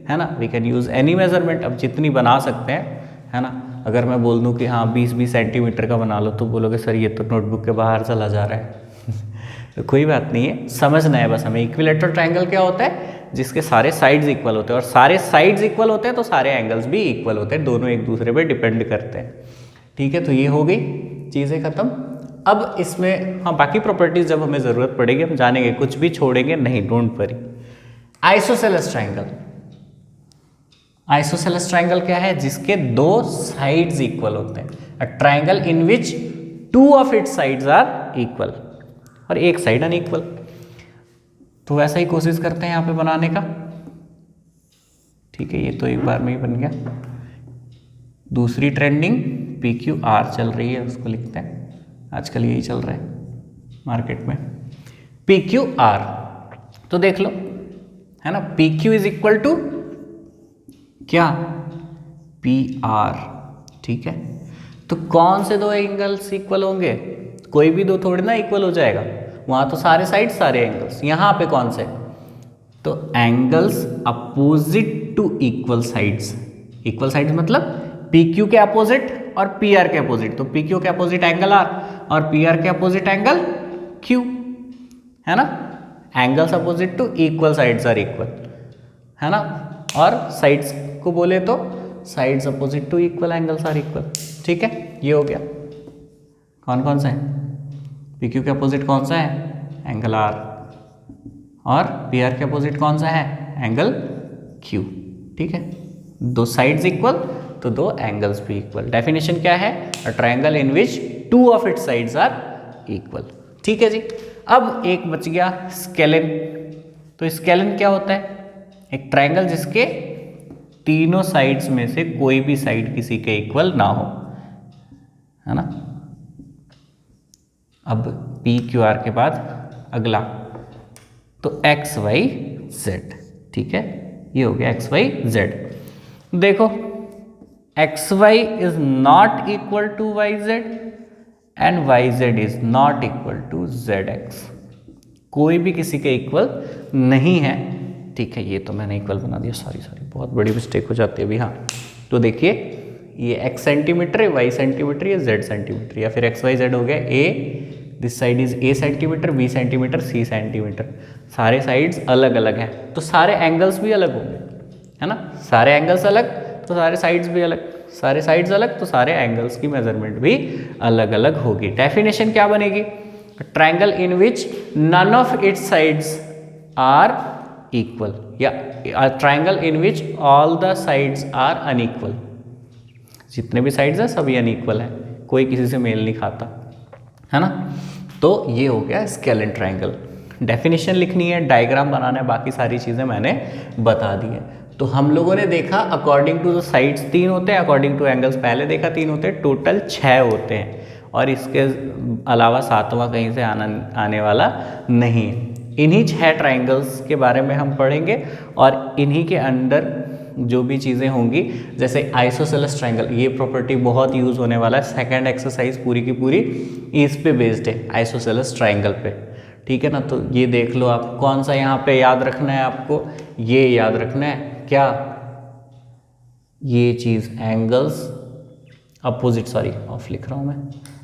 है ना, we can use any measurement, अब जितनी बना सकते हैं, है ना। अगर मैं बोल दूं कि हाँ 20-20 सेंटीमीटर का बना लो, तो बोलोगे सर ये तो नोटबुक के बाहर चला जा रहा है तो कोई बात नहीं है, समझना है बस हमें। इक्विलैटरल ट्रायंगल क्या होता है? जिसके सारे साइड्स इक्वल होते हैं, और सारे साइड्स इक्वल होते हैं तो सारे एंगल्स भी इक्वल होते हैं, दोनों एक दूसरे पे डिपेंड करते हैं। ठीक है, तो ये हो गई चीज़ें खत्म। अब इसमें हाँ बाकी प्रॉपर्टीज जब हमें ज़रूरत पड़ेगी हम जानेंगे, कुछ भी छोड़ेंगे नहीं, don't worry. Isosceles triangle, isosceles triangle क्या है? जिसके दो साइड्स इक्वल होते हैं, a triangle in which 2 of its sides are equal, और एक साइड अनइक्वल। तो वैसा ही कोशिश करते हैं यहाँ पे बनाने का। ठीक है, ये तो एक बार में ही बन गया। दूसरी ट्रेंडिंग PQR चल रही है, उसको लिखते हैं, आजकल यही चल रहा है मार्केट में, PQR। तो देख लो, है ना, PQ इज इक्वल टू क्या? PR। ठीक है, तो कौन से दो एंगल्स इक्वल होंगे? कोई भी दो थोड़ी ना इक्वल हो जाएगा, वहां तो सारे साइड सारे एंगल्स, यहां पे कौन से? तो angles opposite to equal sides. Equal sides मतलब PQ के अपोजिट और PR के अपोजिट, तो PQ के अपोजिट एंगल R और PR के अपोजिट एंगल Q, है ना। Angles opposite to equal sides are equal, है ना, और साइड्स को बोले तो sides opposite to equal angles are equal. ठीक है, ये हो गया। कौन कौन सा है? PQ के अपोजिट कौन सा है? एंगल R, और PR के अपोजिट कौन सा है? Angle Q। ठीक है, दो साइड्स इक्वल तो दो एंगल्स भी इक्वल। डेफिनेशन क्या है? A triangle in which 2 of its sides are equal. ठीक है जी। अब एक बच गया स्केलिन। तो स्केलिन क्या होता है? एक ट्रायंगल जिसके तीनों साइड्स में से कोई भी साइड किसी के इक्वल ना हो, है ना। अब PQR के बाद अगला तो XYZ। ठीक है, ये हो गया XYZ। देखो XY is not equal to YZ and YZ is not equal to ZX। कोई भी किसी के इक्वल नहीं है। ठीक है, ये तो मैंने इक्वल बना दिया, सॉरी बहुत बड़ी मिस्टेक हो जाती है अभी। हाँ, तो देखिए ये X सेंटीमीटर है, Y सेंटीमीटर, या Z सेंटीमीटर, या फिर XYZ हो गया। A this side is A centimetre, B centimetre, C centimetre. सारे साइड्स अलग अलग हैं तो सारे एंगल्स भी अलग होंगे, है ना। सारे एंगल्स अलग तो सारे साइड्स भी अलग, सारे साइड्स अलग तो सारे एंगल्स की मेजरमेंट भी अलग अलग होगी। डेफिनेशन क्या बनेगी? Triangle in which none of its sides are equal, या triangle in which all the sides are unequal. जितने भी साइड्स हैं सभी अनइक्वल हैं, कोई किसी से मेल नहीं खाता, है ना। तो ये हो गया स्केलिन ट्रायंगल। डेफिनेशन लिखनी है, डायग्राम बनाना है, बाकी सारी चीज़ें मैंने बता दी है। तो हम लोगों ने देखा अकॉर्डिंग टू द साइड्स 3 होते हैं, अकॉर्डिंग टू एंगल्स पहले देखा 3 होते हैं, टोटल 6 होते हैं, और इसके अलावा 7वां कहीं से आने वाला नहीं है। इन्हीं 6 ट्रायंगल्स के बारे में हम पढ़ेंगे, और इन्हीं के अंदर जो भी चीज़ें होंगी, जैसे आइसोसेलेस ट्रायंगल, ये प्रॉपर्टी बहुत यूज़ होने वाला है। सेकंड एक्सरसाइज पूरी की पूरी इस पे बेस्ड है, आइसोसेलेस ट्रायंगल पे। ठीक है ना, तो ये देख लो आप, कौन सा यहाँ पे याद रखना है आपको? ये याद रखना है क्या? ये चीज़ एंगल्स अपोजिट, सॉरी ऑफ लिख रहा हूं मैं,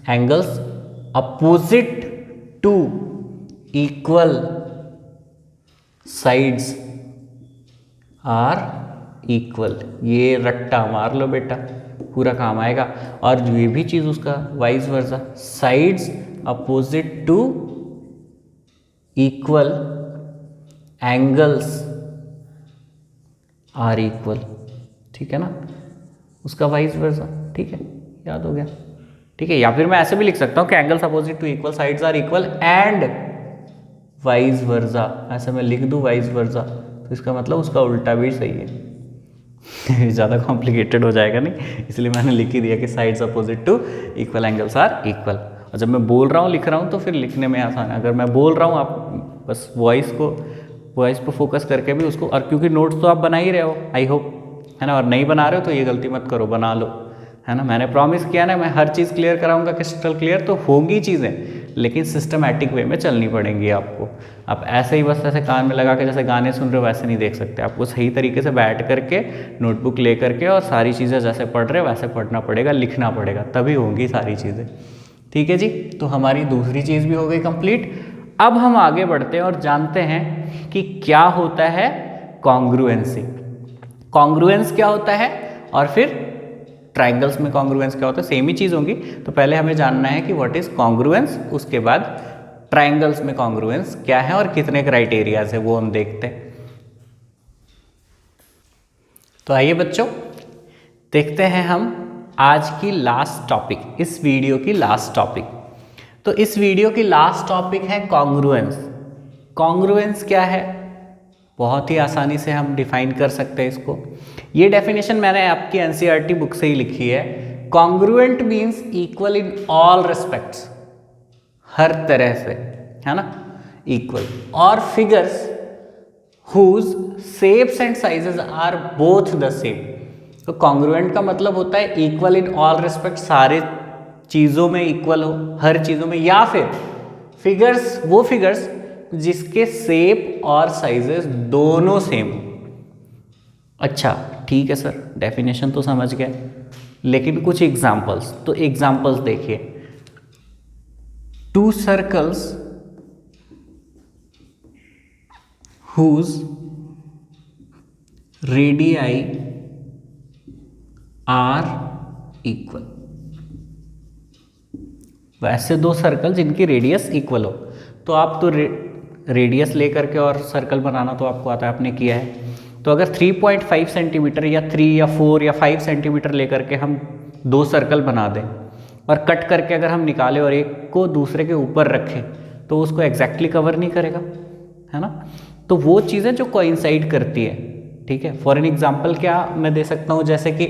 angles opposite to equal sides are equal. ये रट्टा मार लो बेटा, पूरा काम आएगा। और ये भी चीज उसका vice versa, sides opposite to equal angles are equal, ठीक है ना, उसका वाइस वर्सा। ठीक है, याद हो गया। ठीक है, या फिर मैं ऐसे भी लिख सकता हूं कि angles opposite to equal sides are equal and vice versa, ऐसे मैं लिख दूं वाइस वर्सा, तो इसका मतलब उसका उल्टा भी सही है। ज़्यादा कॉम्प्लिकेटेड हो जाएगा नहीं, इसलिए मैंने लिख ही दिया कि sides opposite to equal angles are equal. और जब मैं बोल रहा हूँ लिख रहा हूँ तो फिर लिखने में आसान है। अगर मैं बोल रहा हूँ आप बस वॉइस पर फोकस करके भी उसको, और क्योंकि नोट्स तो आप बना ही रहे हो आई होप, है ना, और नहीं बना रहे हो तो ये गलती मत करो, बना लो, है ना। मैंने प्रॉमिस किया ना, मैं हर चीज़ क्लियर कराऊंगा, क्रिस्टल क्लियर तो होगी चीज़ें, लेकिन सिस्टमैटिक वे में चलनी पड़ेंगी आपको। आप ऐसे ही बस ऐसे कान में लगा के जैसे गाने सुन रहे हो वैसे नहीं देख सकते, आपको सही तरीके से बैठ करके नोटबुक ले करके और सारी चीज़ें जैसे पढ़ रहे हो वैसे पढ़ना पड़ेगा, लिखना पड़ेगा, तभी होंगी सारी चीज़ें। ठीक है जी, तो हमारी दूसरी चीज़ भी हो गई कंप्लीट। अब हम आगे बढ़ते हैं और जानते हैं कि क्या होता है कॉन्ग्रुएंसी। कॉन्ग्रुएंस क्या होता है और फिर ट्राइंगल्स में कॉन्ग्रुएंस क्या होता है, सेम ही चीज़ होंगी। तो पहले हमें जानना है कि व्हाट इज़ कॉन्ग्रुएंस, उसके बाद ट्राइंगल्स में कॉन्ग्रुएंस क्या है और कितने क्राइटेरियाज है वो हम देखते हैं। तो आइए बच्चों, देखते हैं हम आज की लास्ट टॉपिक, इस वीडियो की लास्ट टॉपिक। तो इस वीडियो की लास्ट टॉपिक है कॉन्ग्रुएंस। कॉन्ग्रुएंस क्या है, बहुत ही आसानी से हम डिफाइन कर सकते हैं इसको। ये डेफिनेशन मैंने आपकी एनसीईआरटी बुक से ही लिखी है। Congruent means equal in all respects, हर तरह से, है ना, इक्वल। और figures whose shapes and sizes are both the same. तो कॉन्ग्रुएंट का मतलब होता है इक्वल इन ऑल रिस्पेक्ट, सारे चीज़ों में इक्वल हो, हर चीज़ों में, या फिर फिगर्स, वो फिगर्स जिसके शेप और साइजेस दोनों सेम हो। अच्छा ठीक है सर, डेफिनेशन तो समझ गए, लेकिन कुछ एग्जांपल्स, तो एग्जांपल्स देखिए। To circles whose radii are equal। वैसे दो सर्कल जिनकी रेडियस इक्वल हो, तो आप तो रेडियस लेकर के और सर्कल बनाना तो आपको आता है, आपने किया है। तो अगर 3.5 सेंटीमीटर या 3 या 4 या 5 सेंटीमीटर लेकर के हम दो सर्कल बना दें और कट करके अगर हम निकालें और एक को दूसरे के ऊपर रखें, तो उसको एग्जैक्टली कवर नहीं करेगा, है ना। तो वो चीज़ें जो कोइंसाइड करती है, ठीक है। फॉर एन एग्जांपल क्या मैं दे सकता हूँ, जैसे कि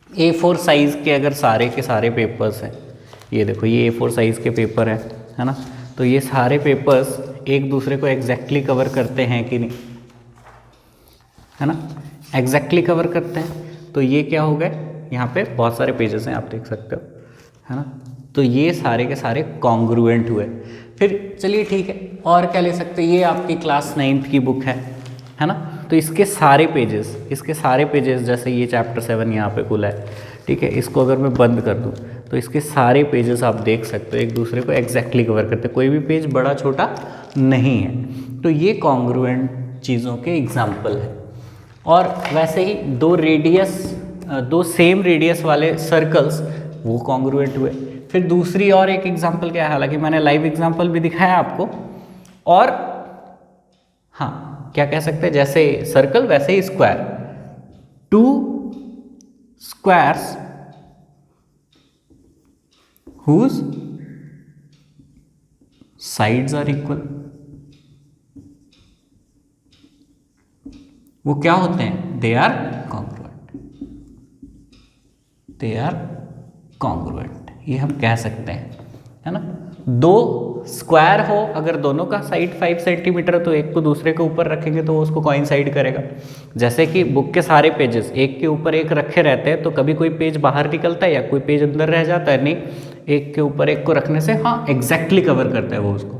A4 साइज़ के अगर सारे के सारे पेपर्स हैं, ये देखो ये A4 साइज़ के पेपर हैं, है ना। तो ये सारे पेपर्स एक दूसरे को एग्जैक्टली कवर करते हैं कि नहीं, है ना, एग्जैक्टली कवर करते हैं। तो ये क्या हो गए, यहाँ पे बहुत सारे पेजेस हैं आप देख सकते हो, है ना। तो ये सारे के सारे कॉन्ग्रुएंट हुए। फिर चलिए ठीक है, और क्या ले सकते हैं, ये आपकी क्लास 9th की बुक है ना। तो इसके सारे पेजेस जैसे ये चैप्टर 7 यहाँ पे खुला है, ठीक है। इसको अगर मैं बंद कर दूँ तो इसके सारे पेजेस आप देख सकते हो एक दूसरे को एग्जैक्टली कवर करते हैं, कोई भी पेज बड़ा छोटा नहीं है। तो ये कॉन्ग्रुएंट चीज़ों के एग्जाम्पल है। और वैसे ही दो सेम रेडियस वाले सर्कल्स, वो कॉन्ग्रुएंट हुए। फिर दूसरी और एक एग्जांपल क्या है, हालांकि मैंने लाइव एग्जांपल भी दिखाया आपको, और हाँ क्या कह सकते हैं, जैसे सर्कल वैसे ही square. Two squares whose sides are equal, वो क्या होते हैं, दे आर कॉन्ग्रुएंट, ये हम कह सकते हैं, है ना। दो स्क्वायर हो, अगर दोनों का साइड 5 सेंटीमीटर तो एक को दूसरे के ऊपर रखेंगे तो उसको कोइंसाइड करेगा। जैसे कि बुक के सारे पेजेस एक के ऊपर एक रखे रहते हैं, तो कभी कोई पेज बाहर निकलता है या कोई पेज अंदर रह जाता है, नहीं, एक के ऊपर एक को रखने से हाँ एग्जैक्टली कवर करता है वो उसको।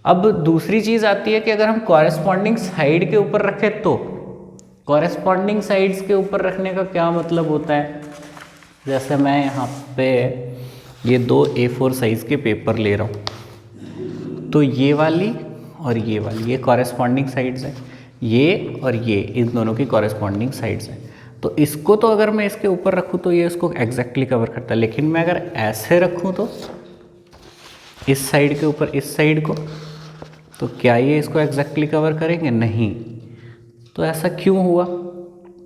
अब दूसरी चीज़ आती है कि अगर हम कॉरेस्पॉन्डिंग साइड के ऊपर रखें, तो कॉरेस्पॉन्डिंग साइड्स के ऊपर रखने का क्या मतलब होता है, जैसे मैं यहाँ पे ये 2 A4 साइज़ के पेपर ले रहा हूँ, तो ये वाली और ये वाली ये कॉरेस्पॉन्डिंग साइड्स हैं, ये और ये इन दोनों की कॉरेस्पॉन्डिंग साइड्स हैं। तो इसको तो अगर मैं इसके ऊपर रखूँ तो ये इसको एग्जैक्टली कवर करता है, लेकिन मैं अगर ऐसे रखूँ तो इस साइड के ऊपर इस साइड को, तो क्या ये इसको एग्जैक्टली कवर करेंगे? नहीं। तो ऐसा क्यों हुआ?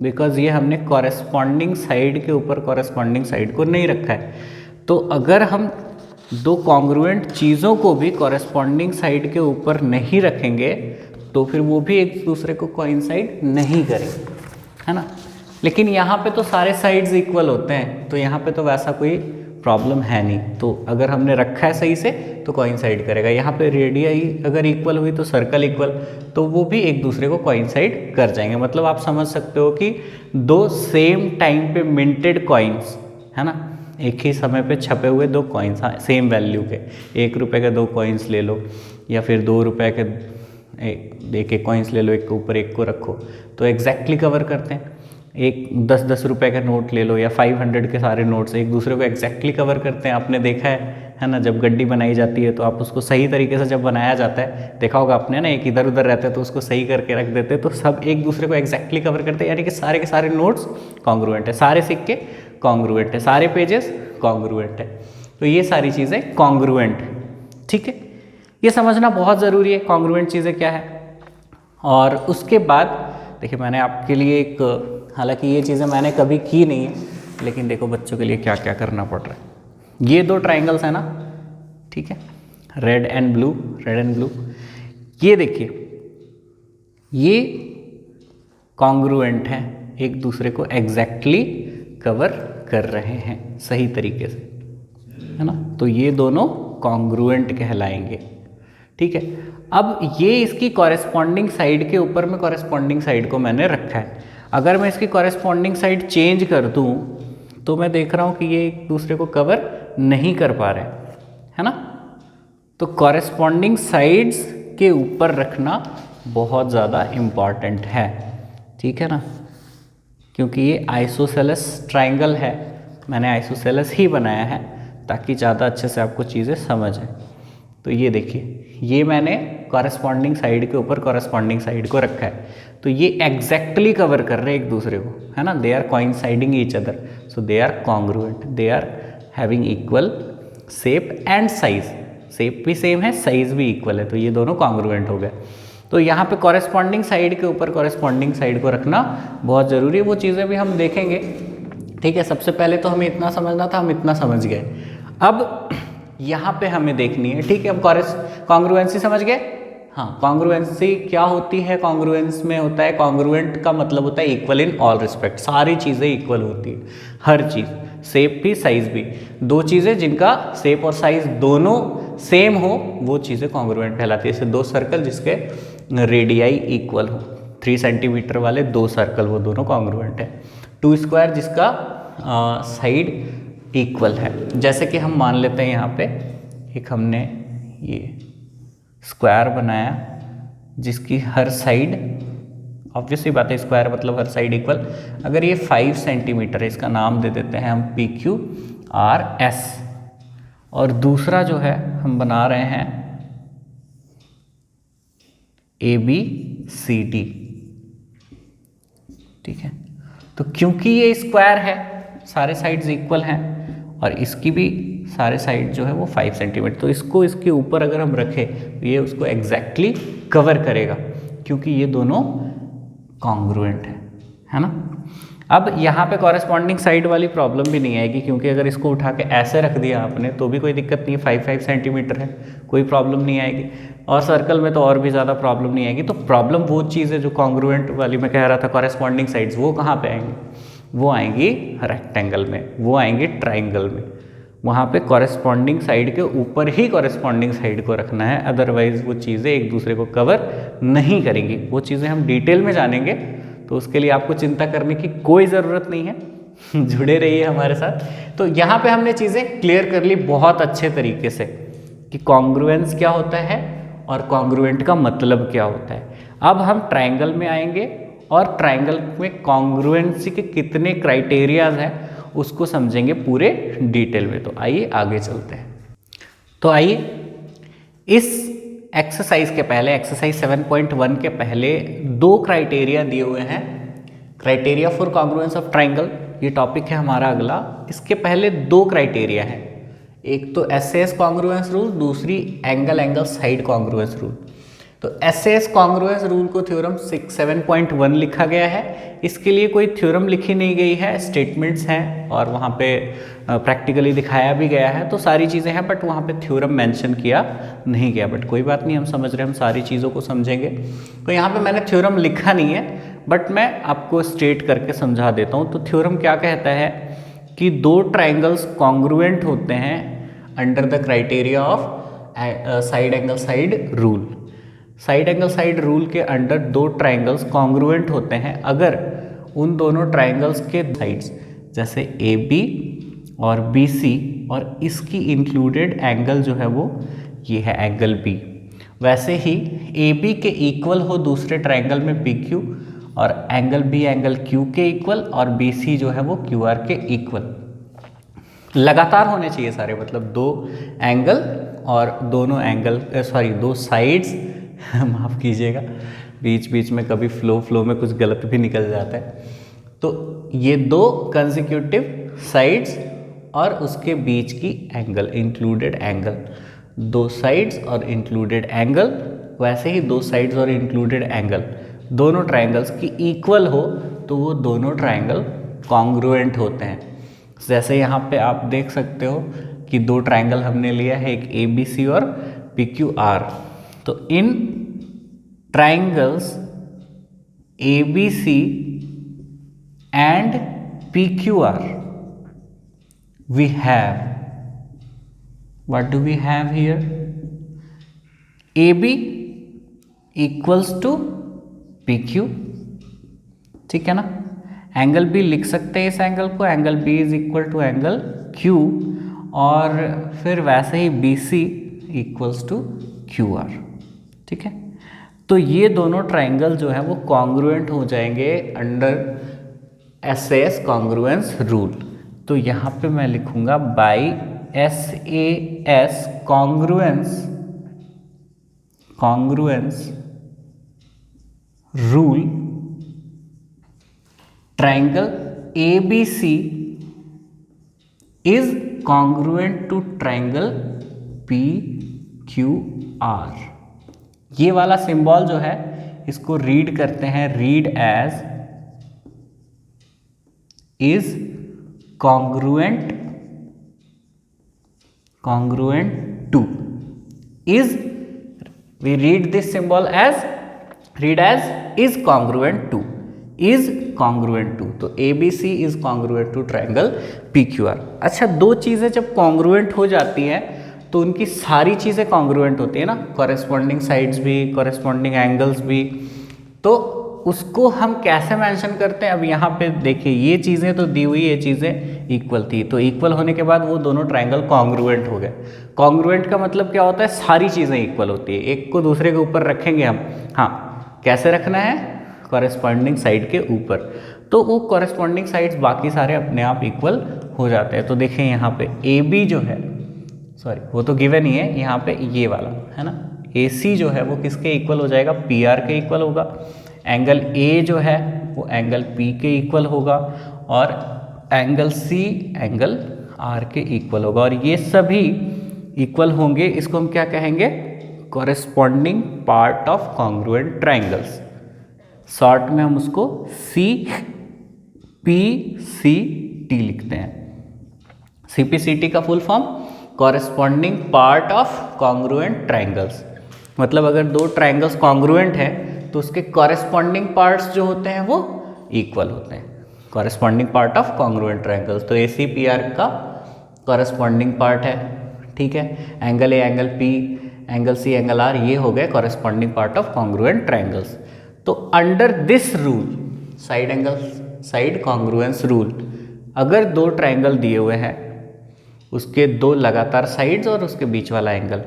बिकॉज ये हमने कॉरेस्पॉन्डिंग साइड के ऊपर कॉरेस्पॉन्डिंग साइड को नहीं रखा है। तो अगर हम दो कॉन्ग्रुएंट चीज़ों को भी कॉरेस्पॉन्डिंग साइड के ऊपर नहीं रखेंगे तो फिर वो भी एक दूसरे को कोइंसाइड नहीं करेंगे, है ना। लेकिन यहाँ पे तो सारे साइड्स इक्वल होते हैं, तो यहाँ पे तो वैसा कोई प्रॉब्लम है नहीं। तो अगर हमने रखा है सही से तो कोइंसाइड करेगा। यहाँ पे रेडियाई अगर इक्वल हुई तो सर्कल इक्वल, तो वो भी एक दूसरे को कोइंसाइड कर जाएंगे। मतलब आप समझ सकते हो कि दो सेम टाइम पे मिंटेड कॉइन्स, है ना, एक ही समय पे छपे हुए दो कॉइन्स, हाँ सेम वैल्यू के, 1 रुपये के 2 कॉइन्स ले लो या फिर 2 रुपये के एक कॉइन्स ले लो, एक के ऊपर एक को रखो तो एग्जैक्टली कवर करते हैं। एक 10-10 रुपये का नोट ले लो या 500 के सारे नोट्स एक दूसरे को एग्जैक्टली कवर करते हैं। आपने देखा है ना, जब गड्डी बनाई जाती है तो आप उसको सही तरीके से जब बनाया जाता है, देखा होगा आपने ना, एक इधर उधर रहता है तो उसको सही करके रख देते हैं, तो सब एक दूसरे को एग्जैक्टली कवर करते हैं। यानी कि सारे के सारे नोट्स कॉन्ग्रुएंट है, सारे सिक्के कॉन्ग्रुएंट है, सारे पेजेस कॉन्ग्रुएंट है। तो ये सारी चीज़ें कॉन्ग्रुएंट है, ठीक है। ये समझना बहुत ज़रूरी है कॉन्ग्रुएंट चीज़ें क्या है। और उसके बाद देखिए मैंने आपके लिए एक, हालांकि ये चीज़ें मैंने कभी की नहीं है, लेकिन देखो बच्चों के लिए क्या क्या करना पड़ रहा है। ये 2 ट्राइंगल्स है ना, ठीक है, red and blue, red and blue. ये देखिए ये कॉन्ग्रुएंट हैं, एक दूसरे को एग्जैक्टली कवर कर रहे हैं सही तरीके से, है ना। तो ये दोनों कॉन्ग्रुएंट कहलाएंगे, ठीक है। अब ये इसकी कॉरेस्पॉन्डिंग साइड के ऊपर में कॉरेस्पॉन्डिंग साइड को मैंने रखा है। अगर मैं इसकी कॉरेस्पॉन्डिंग साइड चेंज कर दूं तो मैं देख रहा हूं कि ये एक दूसरे को कवर नहीं कर पा रहे, है ना। तो कॉरेस्पॉन्डिंग साइड्स के ऊपर रखना बहुत ज़्यादा इम्पॉर्टेंट है, ठीक है ना, क्योंकि ये आइसोसेलेस ट्राइंगल है। मैंने आइसोसेलेस ही बनाया है ताकि ज़्यादा अच्छे से आपको चीज़ें समझ आए। तो ये देखिए ये मैंने कॉरेस्पॉन्डिंग साइड के ऊपर कॉरेस्पॉन्डिंग साइड को रखा है, तो ये एग्जैक्टली कवर कर रहे हैं एक दूसरे को, है ना। They are coinciding each other, so they are congruent, they are having equal shape and size. Shape भी सेम है, साइज भी इक्वल है, तो ये दोनों कॉन्ग्रुएंट हो गए। तो यहाँ पे कॉरेस्पॉन्डिंग साइड के ऊपर कॉरेस्पॉन्डिंग साइड को रखना बहुत ज़रूरी है। वो चीज़ें भी हम देखेंगे, ठीक है। सबसे पहले तो हमें इतना समझना था, हम इतना समझ गए। अब यहाँ पे हमें देखनी है, ठीक है। अब कॉन्ग्रुएंसी समझ गए, हाँ। कॉन्ग्रुएंसी क्या होती है? कॉन्ग्रुएंस में होता है, कॉन्ग्रुएंट का मतलब होता है इक्वल इन ऑल रिस्पेक्ट, सारी चीज़ें इक्वल होती है, हर चीज़, शेप भी साइज भी। दो चीज़ें जिनका शेप और साइज दोनों सेम हो वो चीज़ें कॉन्ग्रुएंट कहलाती है। जैसे 2 सर्कल जिसके रेडियाई इक्वल हो, 3 सेंटीमीटर वाले 2 सर्कल, वो दोनों कॉन्ग्रुएंट है। 2 स्क्वायर जिसका साइड इक्वल है। जैसे कि हम मान लेते हैं यहाँ पे एक हमने ये स्क्वायर बनाया जिसकी हर साइड, ऑब्वियसली बात है स्क्वायर मतलब हर साइड इक्वल। अगर ये 5 सेंटीमीटर है, इसका नाम दे देते हैं हम PQRS। और दूसरा जो है हम बना रहे हैं ABCD, ठीक है। तो क्योंकि ये स्क्वायर है, सारे साइड्स इक्वल हैं, और इसकी भी सारे साइड जो है वो 5 सेंटीमीटर, तो इसको इसके ऊपर अगर हम रखें तो ये उसको एग्जैक्टली कवर करेगा क्योंकि ये दोनों कॉन्ग्रुएंट है ना। अब यहाँ पे कॉरेस्पॉन्डिंग साइड वाली प्रॉब्लम भी नहीं आएगी क्योंकि अगर इसको उठा के ऐसे रख दिया आपने तो भी कोई दिक्कत नहीं है, 5 सेंटीमीटर है, कोई प्रॉब्लम नहीं आएगी। और सर्कल में तो और भी ज़्यादा प्रॉब्लम नहीं आएगी। तो प्रॉब्लम वो चीज़ है जो कॉन्ग्रुएंट वाली मैं कह रहा था, कॉरेस्पॉन्डिंग साइड्स, वो कहाँ पे आएंगी? वो आएंगी रेक्टेंगल में, वो आएंगी ट्राइंगल में। वहाँ पे कॉरेस्पॉन्डिंग साइड के ऊपर ही कॉरेस्पॉन्डिंग साइड को रखना है, अदरवाइज वो चीज़ें एक दूसरे को कवर नहीं करेंगी। वो चीज़ें हम डिटेल में जानेंगे, तो उसके लिए आपको चिंता करने की कोई ज़रूरत नहीं है। जुड़े रहिए हमारे साथ। तो यहाँ पे हमने चीज़ें क्लियर कर ली बहुत अच्छे तरीके से कि कॉन्ग्रुएंस क्या होता है और कॉन्ग्रुएंट का मतलब क्या होता है। अब हम ट्राइंगल में आएंगे और ट्राइंगल में कॉन्ग्रुएंसी के कितने क्राइटेरियाज हैं उसको समझेंगे पूरे डिटेल में। तो आइए आगे चलते हैं। तो आइए इस एक्सरसाइज के पहले, एक्सरसाइज 7.1 के पहले 2 क्राइटेरिया दिए हुए हैं। Criteria for congruence of triangle, ये टॉपिक है हमारा अगला। इसके पहले 2 क्राइटेरिया हैं, एक तो SAS कॉन्ग्रुएंस रूल, दूसरी एंगल साइड कॉन्ग्रुएंस रूल। तो SAS कॉन्ग्रुएंस रूल को थ्योरम 7.1 लिखा गया है। इसके लिए कोई थ्योरम लिखी नहीं गई है, स्टेटमेंट्स हैं और वहाँ पे प्रैक्टिकली दिखाया भी गया है, तो सारी चीज़ें हैं, बट वहाँ पे थ्योरम मेंशन किया नहीं गया। बट कोई बात नहीं, हम समझ रहे हैं, हम सारी चीज़ों को समझेंगे। तो यहाँ पे मैंने थ्योरम लिखा नहीं है, बट मैं आपको स्टेट करके समझा देता हूँ। तो थ्योरम क्या कहता है कि 2 ट्राइंगल्स कॉन्ग्रुएंट होते हैं under the criteria of side angle side rule. Side angle side rule के अंडर 2 ट्राइंगल्स कॉन्ग्रुएंट होते हैं अगर उन दोनों ट्राइंगल्स के साइड्स जैसे AB और BC और इसकी इंक्लूडेड एंगल जो है वो ये है एंगल B, वैसे ही AB के इक्वल हो दूसरे ट्राइंगल में PQ और एंगल B एंगल Q के इक्वल और BC जो है वो QR के इक्वल लगातार होने चाहिए सारे, मतलब 2 एंगल और दोनों एंगल 2 साइड्स माफ़ कीजिएगा, बीच बीच में कभी फ्लो में कुछ गलत भी निकल जाता है। तो ये 2 कंसेक्यूटिव साइड्स और उसके बीच की एंगल, इंक्लूडेड एंगल, 2 साइड्स और इंक्लूडेड एंगल, वैसे ही 2 साइड्स और इंक्लूडेड एंगल दोनों ट्राइंगल्स की इक्वल हो तो वो दोनों ट्राइंगल कॉन्ग्रुएंट होते हैं। जैसे यहाँ पे आप देख सकते हो कि 2 ट्राइंगल हमने लिया है, एक ABC और PQR। तो in triangles ABC and PQR we have, what do we have here? AB equals to PQ, ठीक है ना। एंगल B लिख सकते हैं इस एंगल को, angle B is equal to angle Q, और फिर वैसे ही BC इक्वल्स टू QR, ठीक है। तो ये दोनों ट्राइंगल जो है वो कॉन्ग्रुएंट हो जाएंगे अंडर SAS कॉन्ग्रुएंस रूल। तो यहाँ पे मैं लिखूंगा by SAS congruence rule triangle ABC is congruent to triangle PQR। ये वाला सिंबल जो है इसको रीड करते हैं, read as is congruent to, is we read this symbol as is congruent to, is congruent to. तो ABC is congruent to triangle PQR। अच्छा, 2 चीजें जब कॉन्ग्रुएंट हो जाती हैं तो उनकी सारी चीज़ें कॉन्ग्रुएंट होती है ना, कॉरेस्पॉन्डिंग साइड्स भी, कॉरेस्पॉन्डिंग एंगल्स भी। तो उसको हम कैसे मेंशन करते हैं? अब यहाँ पे देखिए, ये चीज़ें तो दी हुई, ये चीज़ें इक्वल थी, तो इक्वल होने के बाद वो दोनों ट्राइंगल कॉन्ग्रुएंट हो गए। कॉन्ग्रुएंट का मतलब क्या होता है? सारी चीज़ें इक्वल होती है, एक को दूसरे के ऊपर रखेंगे हम। हाँ, कैसे रखना है? कॉरेस्पॉन्डिंग साइड के ऊपर, तो वो कॉरेस्पॉन्डिंग साइड्स बाकी सारे अपने आप इक्वल हो जाते हैं। तो देखें यहाँ पे AB जो है, सॉरी वो तो गिवन ही है, यहाँ पे ये वाला है ना, AC जो है वो किसके इक्वल हो जाएगा? PR के इक्वल होगा। एंगल A जो है वो एंगल P के इक्वल होगा, और एंगल C एंगल R के इक्वल होगा, और ये सभी इक्वल होंगे। इसको हम क्या कहेंगे? Corresponding part of congruent triangles. Short में हम उसको CPCT लिखते हैं। CPCT का full form corresponding part of congruent triangles. मतलब अगर 2 ट्राइंगल्स कॉन्ग्रुएंट हैं तो उसके कॉरेस्पॉन्डिंग पार्ट्स जो होते हैं वो इक्वल होते हैं। Corresponding part of congruent triangles, तो ACPR का कॉरेस्पॉन्डिंग पार्ट है, ठीक है। Angle A angle P angle C angle R, ये हो गए corresponding part of congruent triangles. तो under this rule, side angle side congruence rule, अगर 2 ट्राइंगल दिए हुए हैं, उसके 2 लगातार साइड्स और उसके बीच वाला एंगल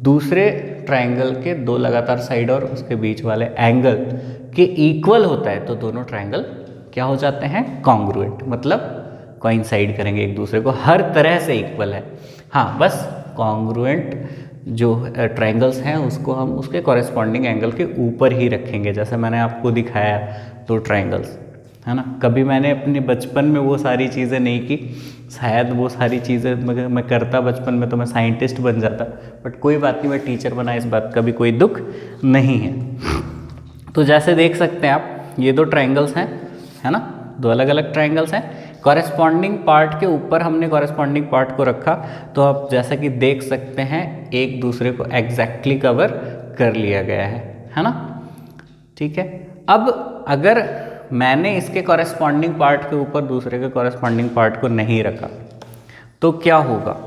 दूसरे ट्राइंगल के 2 लगातार साइड और उसके बीच वाले एंगल के इक्वल होता है, तो दोनों ट्राइंगल क्या हो जाते हैं? कॉन्ग्रुएंट। मतलब कोइंसाइड करेंगे एक दूसरे को, हर तरह से इक्वल है। हाँ, बस कॉन्ग्रुएंट जो ट्रायंगल्स हैं उसको हम उसके कॉरेस्पॉन्डिंग एंगल के ऊपर ही रखेंगे, जैसे मैंने आपको दिखाया 2 ट्रायंगल्स, है ना। कभी मैंने अपने बचपन में वो सारी चीज़ें नहीं की, शायद वो सारी चीज़ें मैं करता बचपन में तो मैं साइंटिस्ट बन जाता, बट कोई बात नहीं, मैं टीचर बना, इस बात का भी कोई दुख नहीं है। तो जैसे देख सकते हैं आप, ये 2 ट्रायंगल्स हैं, है ना, 2 अलग अलग ट्रायंगल्स हैं। कॉरेस्पॉन्डिंग पार्ट के ऊपर हमने कॉरेस्पॉन्डिंग पार्ट को रखा, तो आप जैसा कि देख सकते हैं एक दूसरे को एग्जैक्टली कवर कर लिया गया है ना। ठीक है, अब अगर मैंने इसके कॉरेस्पॉन्डिंग पार्ट के ऊपर दूसरे के कॉरेस्पॉन्डिंग पार्ट को नहीं रखा तो क्या होगा?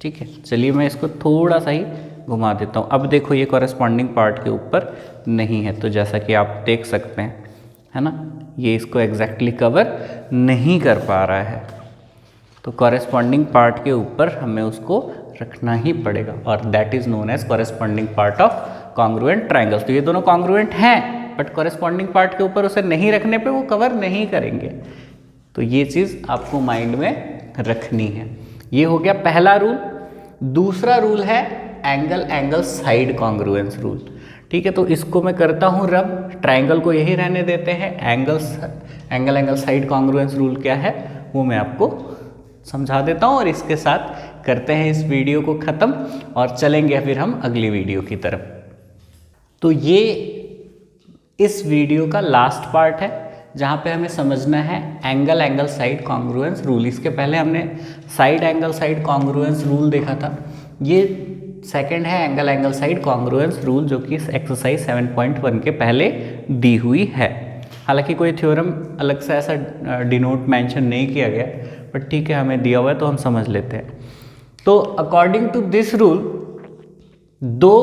ठीक है, चलिए मैं इसको थोड़ा सा ही घुमा देता हूँ। अब देखो ये कॉरेस्पॉन्डिंग पार्ट के ऊपर नहीं है, तो जैसा कि आप देख सकते हैं, है ना, ये इसको एग्जैक्टली कवर नहीं कर पा रहा है, तो कॉरेस्पॉन्डिंग पार्ट के ऊपर हमें उसको रखना ही पड़ेगा, और that is known as corresponding part of congruent triangles. तो ये दोनों कॉन्ग्रुएंट हैं, बट कॉरेस्पॉन्डिंग पार्ट के ऊपर उसे नहीं रखने पे वो कवर नहीं करेंगे। तो ये चीज़ आपको माइंड में रखनी है। ये हो गया पहला रूल। दूसरा रूल है एंगल साइड कॉन्ग्रुएंस रूल। ठीक है, तो इसको मैं करता हूँ रब, ट्रायंगल को यही रहने देते हैं। एंगल साइड कॉन्ग्रुएंस रूल क्या है वो मैं आपको समझा देता हूँ, और इसके साथ करते हैं इस वीडियो को ख़त्म और चलेंगे फिर हम अगली वीडियो की तरफ। तो ये इस वीडियो का लास्ट पार्ट है, जहाँ पे हमें समझना है एंगल साइड कॉन्ग्रुएंस रूल। इसके पहले हमने side angle side congruence rule देखा था, ये सेकंड है एंगल साइड कॉन्ग्रुएंस रूल, जो कि इस एक्सरसाइज 7.1 के पहले दी हुई है। हालांकि कोई थ्योरम अलग से ऐसा डिनोट मेंशन नहीं किया गया, बट ठीक है, हमें दिया हुआ है तो हम समझ लेते हैं। तो according to this rule, 2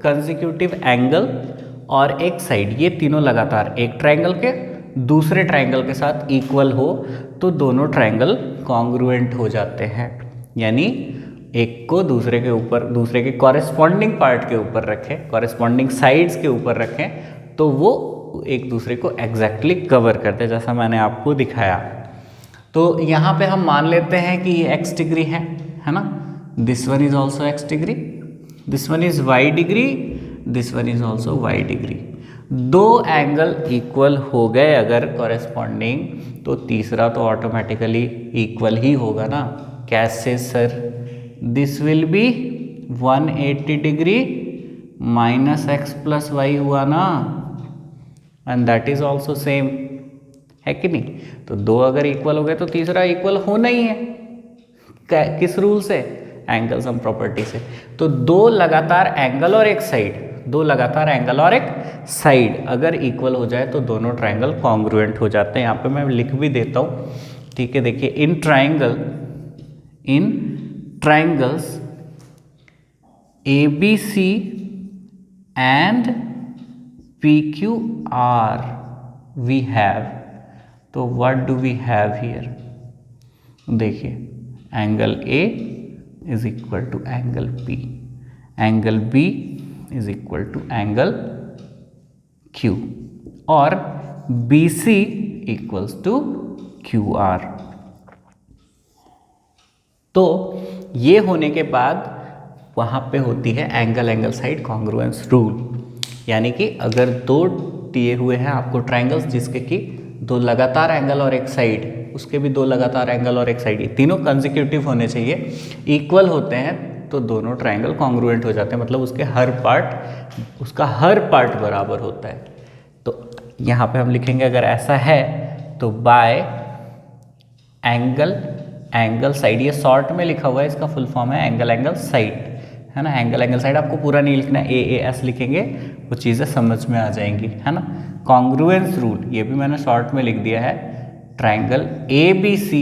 consecutive angle और एक साइड, ये तीनों लगातार एक ट्रायंगल के दूसरे ट्रायंगल के साथ इक्वल हो तो दोनों ट्रायंगल कॉन्ग्रुएंट हो जाते हैं। यानी एक को दूसरे के ऊपर, दूसरे के कॉरेस्पॉन्डिंग पार्ट के ऊपर रखें, कॉरेस्पॉन्डिंग साइड्स के ऊपर रखें, तो वो एक दूसरे को एग्जैक्टली कवर करते हैं, जैसा मैंने आपको दिखाया। तो यहाँ पे हम मान लेते हैं कि ये x डिग्री है ना, this one is also x degree, this one is y degree, this one is also y degree. 2 angle equal हो गए अगर कॉरेस्पॉन्डिंग, तो तीसरा तो ऑटोमेटिकली इक्वल ही होगा ना। कैसे sir? This will be 180 degree minus X plus Y हुआ ना, and that is also same, है कि नहीं? तो 2 अगर इक्वल हो गए तो तीसरा इक्वल होना ही है। किस रूल से? एंगल सम प्रॉपर्टी से। तो 2 लगातार एंगल और एक साइड, 2 लगातार एंगल और एक साइड अगर इक्वल हो जाए तो दोनों ट्रायंगल कॉन्ग्रुएंट हो जाते हैं। यहाँ पे मैं लिख भी देता हूँ, ठीक है। देखिए, in triangles ABC and PQR we have, तो what do we have here? देखिए, angle A is equal to angle P, angle B is equal to angle Q, और BC इक्वल्स टू QR। तो ये होने के बाद वहाँ पे होती है एंगल साइड कॉन्ग्रुएंस रूल। यानी कि अगर 2 दिए हुए हैं आपको ट्रायंगल्स, जिसके कि 2 लगातार एंगल और एक साइड, उसके भी 2 लगातार एंगल और एक साइड, ये तीनों कंसेक्यूटिव होने चाहिए, इक्वल होते हैं, तो दोनों ट्रायंगल कॉन्ग्रुएंट हो जाते हैं। मतलब उसका हर पार्ट बराबर होता है। तो यहाँ पे हम लिखेंगे, अगर ऐसा है तो बाय एंगल साइड, ये शॉर्ट में लिखा हुआ है, इसका फुल फॉर्म है एंगल साइड, है ना। एंगल साइड आपको पूरा नहीं लिखना, AAS लिखेंगे, वो चीज़ें समझ में आ जाएंगी, है ना। कॉन्ग्रुएंस रूल, ये भी मैंने शॉर्ट में लिख दिया है, triangle ABC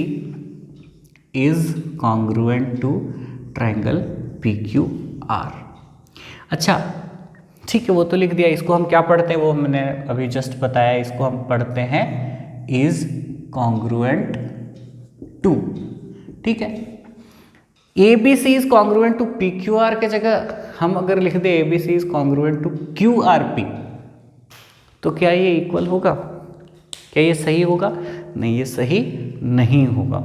is congruent to triangle PQR। अच्छा, ठीक है, वो तो लिख दिया। इसको हम क्या पढ़ते हैं वो मैंने अभी जस्ट बताया, इसको हम पढ़ते हैं इज कॉन्ग्रुएंट टू, ठीक है। ABC is congruent to PQR के जगह हम अगर लिख दे ABC is congruent to QRP, तो क्या ये इक्वल होगा? क्या ये सही होगा? नहीं, ये सही नहीं होगा,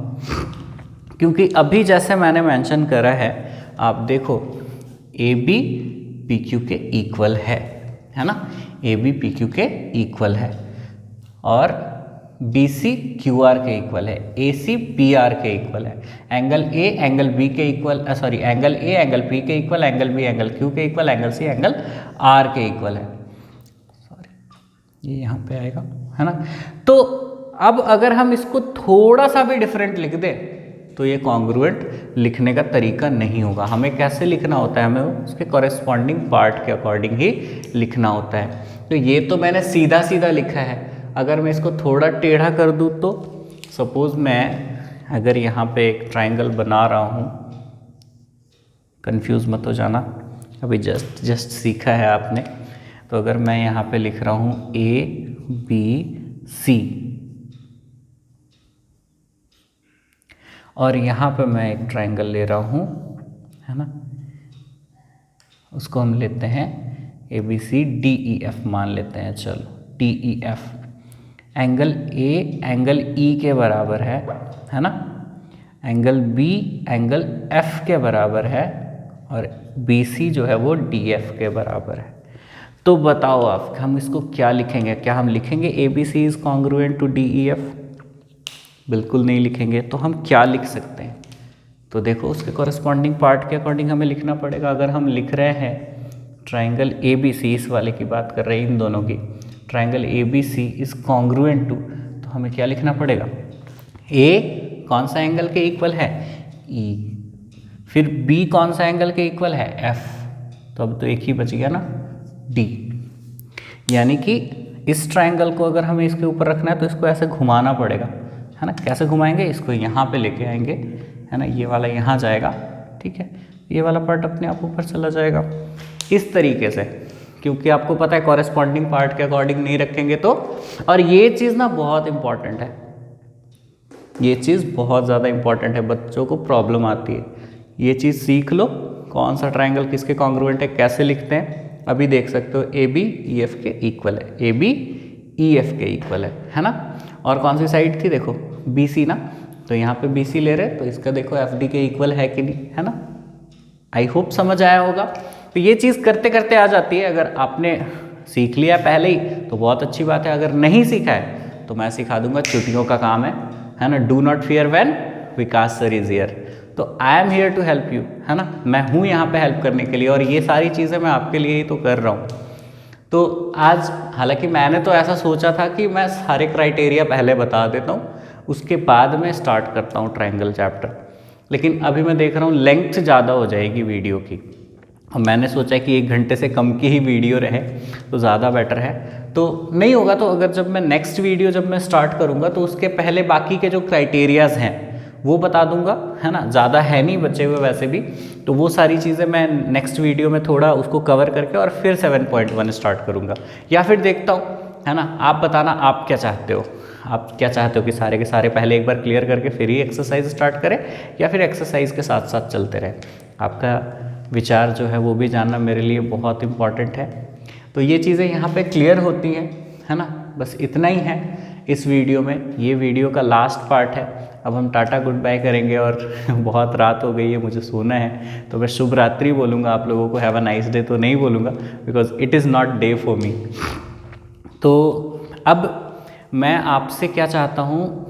क्योंकि अभी जैसे मैंने मेंशन करा है, आप देखो ए बी पी क्यू के इक्वल है ना, ए बी पी क्यू के इक्वल है, और बी सी क्यू आर के इक्वल है, ए सी पी आर के इक्वल है, एंगल ए एंगल बी के equal, sorry angle A angle P के equal, angle B angle Q के equal, angle C angle R के इक्वल है, sorry ये यहाँ पे आएगा, है ना। तो अब अगर हम इसको थोड़ा सा भी डिफरेंट लिख दें तो ये कॉन्ग्रुएंट लिखने का तरीका नहीं होगा। हमें कैसे लिखना होता है, हमें उसके कॉरेस्पॉन्डिंग पार्ट के अकॉर्डिंग ही लिखना होता है। तो ये तो मैंने सीधा सीधा लिखा है, अगर मैं इसको थोड़ा टेढ़ा कर दूँ तो सपोज मैं अगर यहाँ पे एक ट्राइंगल बना रहा हूँ, कंफ्यूज मत हो जाना, अभी जस्ट सीखा है आपने। तो अगर मैं यहाँ पे लिख रहा हूँ ए बी सी, और यहाँ पे मैं एक ट्राइंगल ले रहा हूँ, है ना, उसको हम लेते हैं A B C D E F मान लेते हैं, चलो D E F. Angle A angle E के बराबर है ना, एंगल बी एंगल एफ के बराबर है, और बी सी जो है वो डी एफ के बराबर है। तो बताओ आप, हम इसको क्या लिखेंगे? क्या हम लिखेंगे A B C is congruent to D E F? बिल्कुल नहीं लिखेंगे। तो हम क्या लिख सकते हैं? तो देखो उसके कॉरेस्पॉन्डिंग पार्ट के अकॉर्डिंग हमें लिखना पड़ेगा। अगर हम लिख रहे हैं ट्राइंगल ए बी सी, इस वाले की बात कर रहे हैं, इन दोनों की, triangle A B C is congruent to, तो हमें क्या लिखना पड़ेगा? ए कौन सा एंगल के इक्वल है? ई। फिर बी कौन सा एंगल के इक्वल है? एफ। तो अब तो एक ही बच गया ना, डी। यानी कि इस ट्राइंगल को अगर हमें इसके ऊपर रखना है तो इसको ऐसे घुमाना पड़ेगा, है ना। कैसे घुमाएंगे? इसको यहाँ पे लेके आएंगे, है ना, ये वाला यहाँ जाएगा, ठीक है, ये वाला पार्ट अपने आप ऊपर चला जाएगा इस तरीके से, क्योंकि आपको पता है कॉरेस्पॉन्डिंग पार्ट के अकॉर्डिंग नहीं रखेंगे तो। और ये चीज़ ना बहुत इंपॉर्टेंट है, ये चीज़ बहुत ज़्यादा इंपॉर्टेंट है, बच्चों को प्रॉब्लम आती है। ये चीज़ सीख लो, कौन सा ट्राइंगल किसके कॉन्ग्रुएंट है, कैसे लिखते हैं। अभी देख सकते हो ए बी ई एफ के इक्वल है, ए बी ई एफ के इक्वल है ना। और कौन सी साइड थी? देखो बी सी ना, तो यहाँ पे बी सी ले रहे, तो इसका देखो एफ डी के इक्वल है कि नहीं, है ना। आई होप समझ आया होगा। तो ये चीज़ करते करते आ जाती है। अगर आपने सीख लिया पहले ही तो बहुत अच्छी बात है, अगर नहीं सीखा है तो मैं सिखा दूंगा, छुट्टियों का काम है ना। Do not fear when Vikas sir is here. तो I am here to help you, है ना, मैं हूँ यहाँ पे हेल्प करने के लिए, और ये सारी चीज़ें मैं आपके लिए ही तो कर रहा हूँ। तो आज हालांकि मैंने तो ऐसा सोचा था कि मैं सारे क्राइटेरिया पहले बता देता हूँ, उसके बाद में स्टार्ट करता हूँ ट्राइंगल चैप्टर, लेकिन अभी मैं देख रहा हूँ लेंथ ज़्यादा हो जाएगी वीडियो की, और मैंने सोचा कि 1 घंटे से कम की ही वीडियो रहे तो ज़्यादा बेटर है। तो नहीं होगा तो अगर जब मैं नेक्स्ट वीडियो जब मैं स्टार्ट करूँगा तो उसके पहले बाकी के जो क्राइटेरियाज़ हैं वो बता दूंगा, है ना। ज़्यादा है नहीं बचे हुए वैसे भी, तो वो सारी चीज़ें मैं नेक्स्ट वीडियो में थोड़ा उसको कवर करके और फिर 7.1 स्टार्ट करूँगा, या फिर देखता हूँ, है ना। आप बताना आप क्या चाहते हो, आप क्या चाहते हो कि सारे के सारे पहले एक बार क्लियर करके फिर ही एक्सरसाइज स्टार्ट करें, या फिर एक्सरसाइज के साथ साथ चलते रहें। आपका विचार जो है वो भी जानना मेरे लिए बहुत इम्पॉर्टेंट है। तो ये चीज़ें यहाँ पे क्लियर होती हैं, है ना। बस इतना ही है इस वीडियो में, ये वीडियो का लास्ट पार्ट है। अब हम टाटा गुड बाय करेंगे और बहुत रात हो गई है, मुझे सोना है, तो मैं शुभ रात्रि बोलूँगा आप लोगों को, हैव अ नाइस डे तो नहीं बोलूँगा, because it is not day for me. तो अब मैं आपसे क्या चाहता हूँ,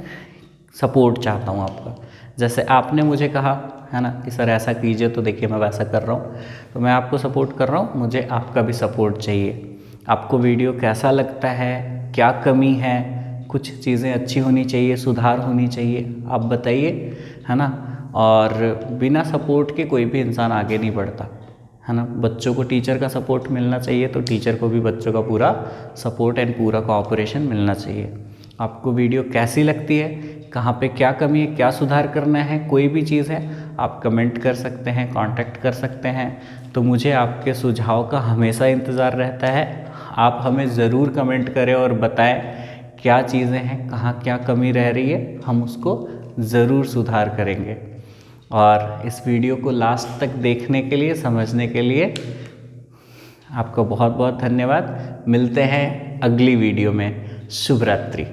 सपोर्ट चाहता हूँ आपका। जैसे आपने मुझे कहा, है ना, कि सर ऐसा कीजिए, तो देखिए मैं वैसा कर रहा हूँ, तो मैं आपको सपोर्ट कर रहा हूँ, मुझे आपका भी सपोर्ट चाहिए। आपको वीडियो कैसा लगता है, क्या कमी है, कुछ चीज़ें अच्छी होनी चाहिए, सुधार होनी चाहिए, आप बताइए, है ना। और बिना सपोर्ट के कोई भी इंसान आगे नहीं बढ़ता, है ना। बच्चों को टीचर का सपोर्ट मिलना चाहिए, तो टीचर को भी बच्चों का पूरा सपोर्ट एंड पूरा कोऑपरेशन मिलना चाहिए। आपको वीडियो कैसी लगती है, कहाँ पे क्या कमी है, क्या सुधार करना है, कोई भी चीज़ है आप कमेंट कर सकते हैं, कांटेक्ट कर सकते हैं। तो मुझे आपके सुझाव का हमेशा इंतज़ार रहता है। आप हमें ज़रूर कमेंट करें और बताएं क्या चीज़ें हैं, कहाँ क्या कमी रह रही है, हम उसको ज़रूर सुधार करेंगे। और इस वीडियो को लास्ट तक देखने के लिए, समझने के लिए आपका बहुत बहुत धन्यवाद। मिलते हैं अगली वीडियो में। शुभ रात्रि।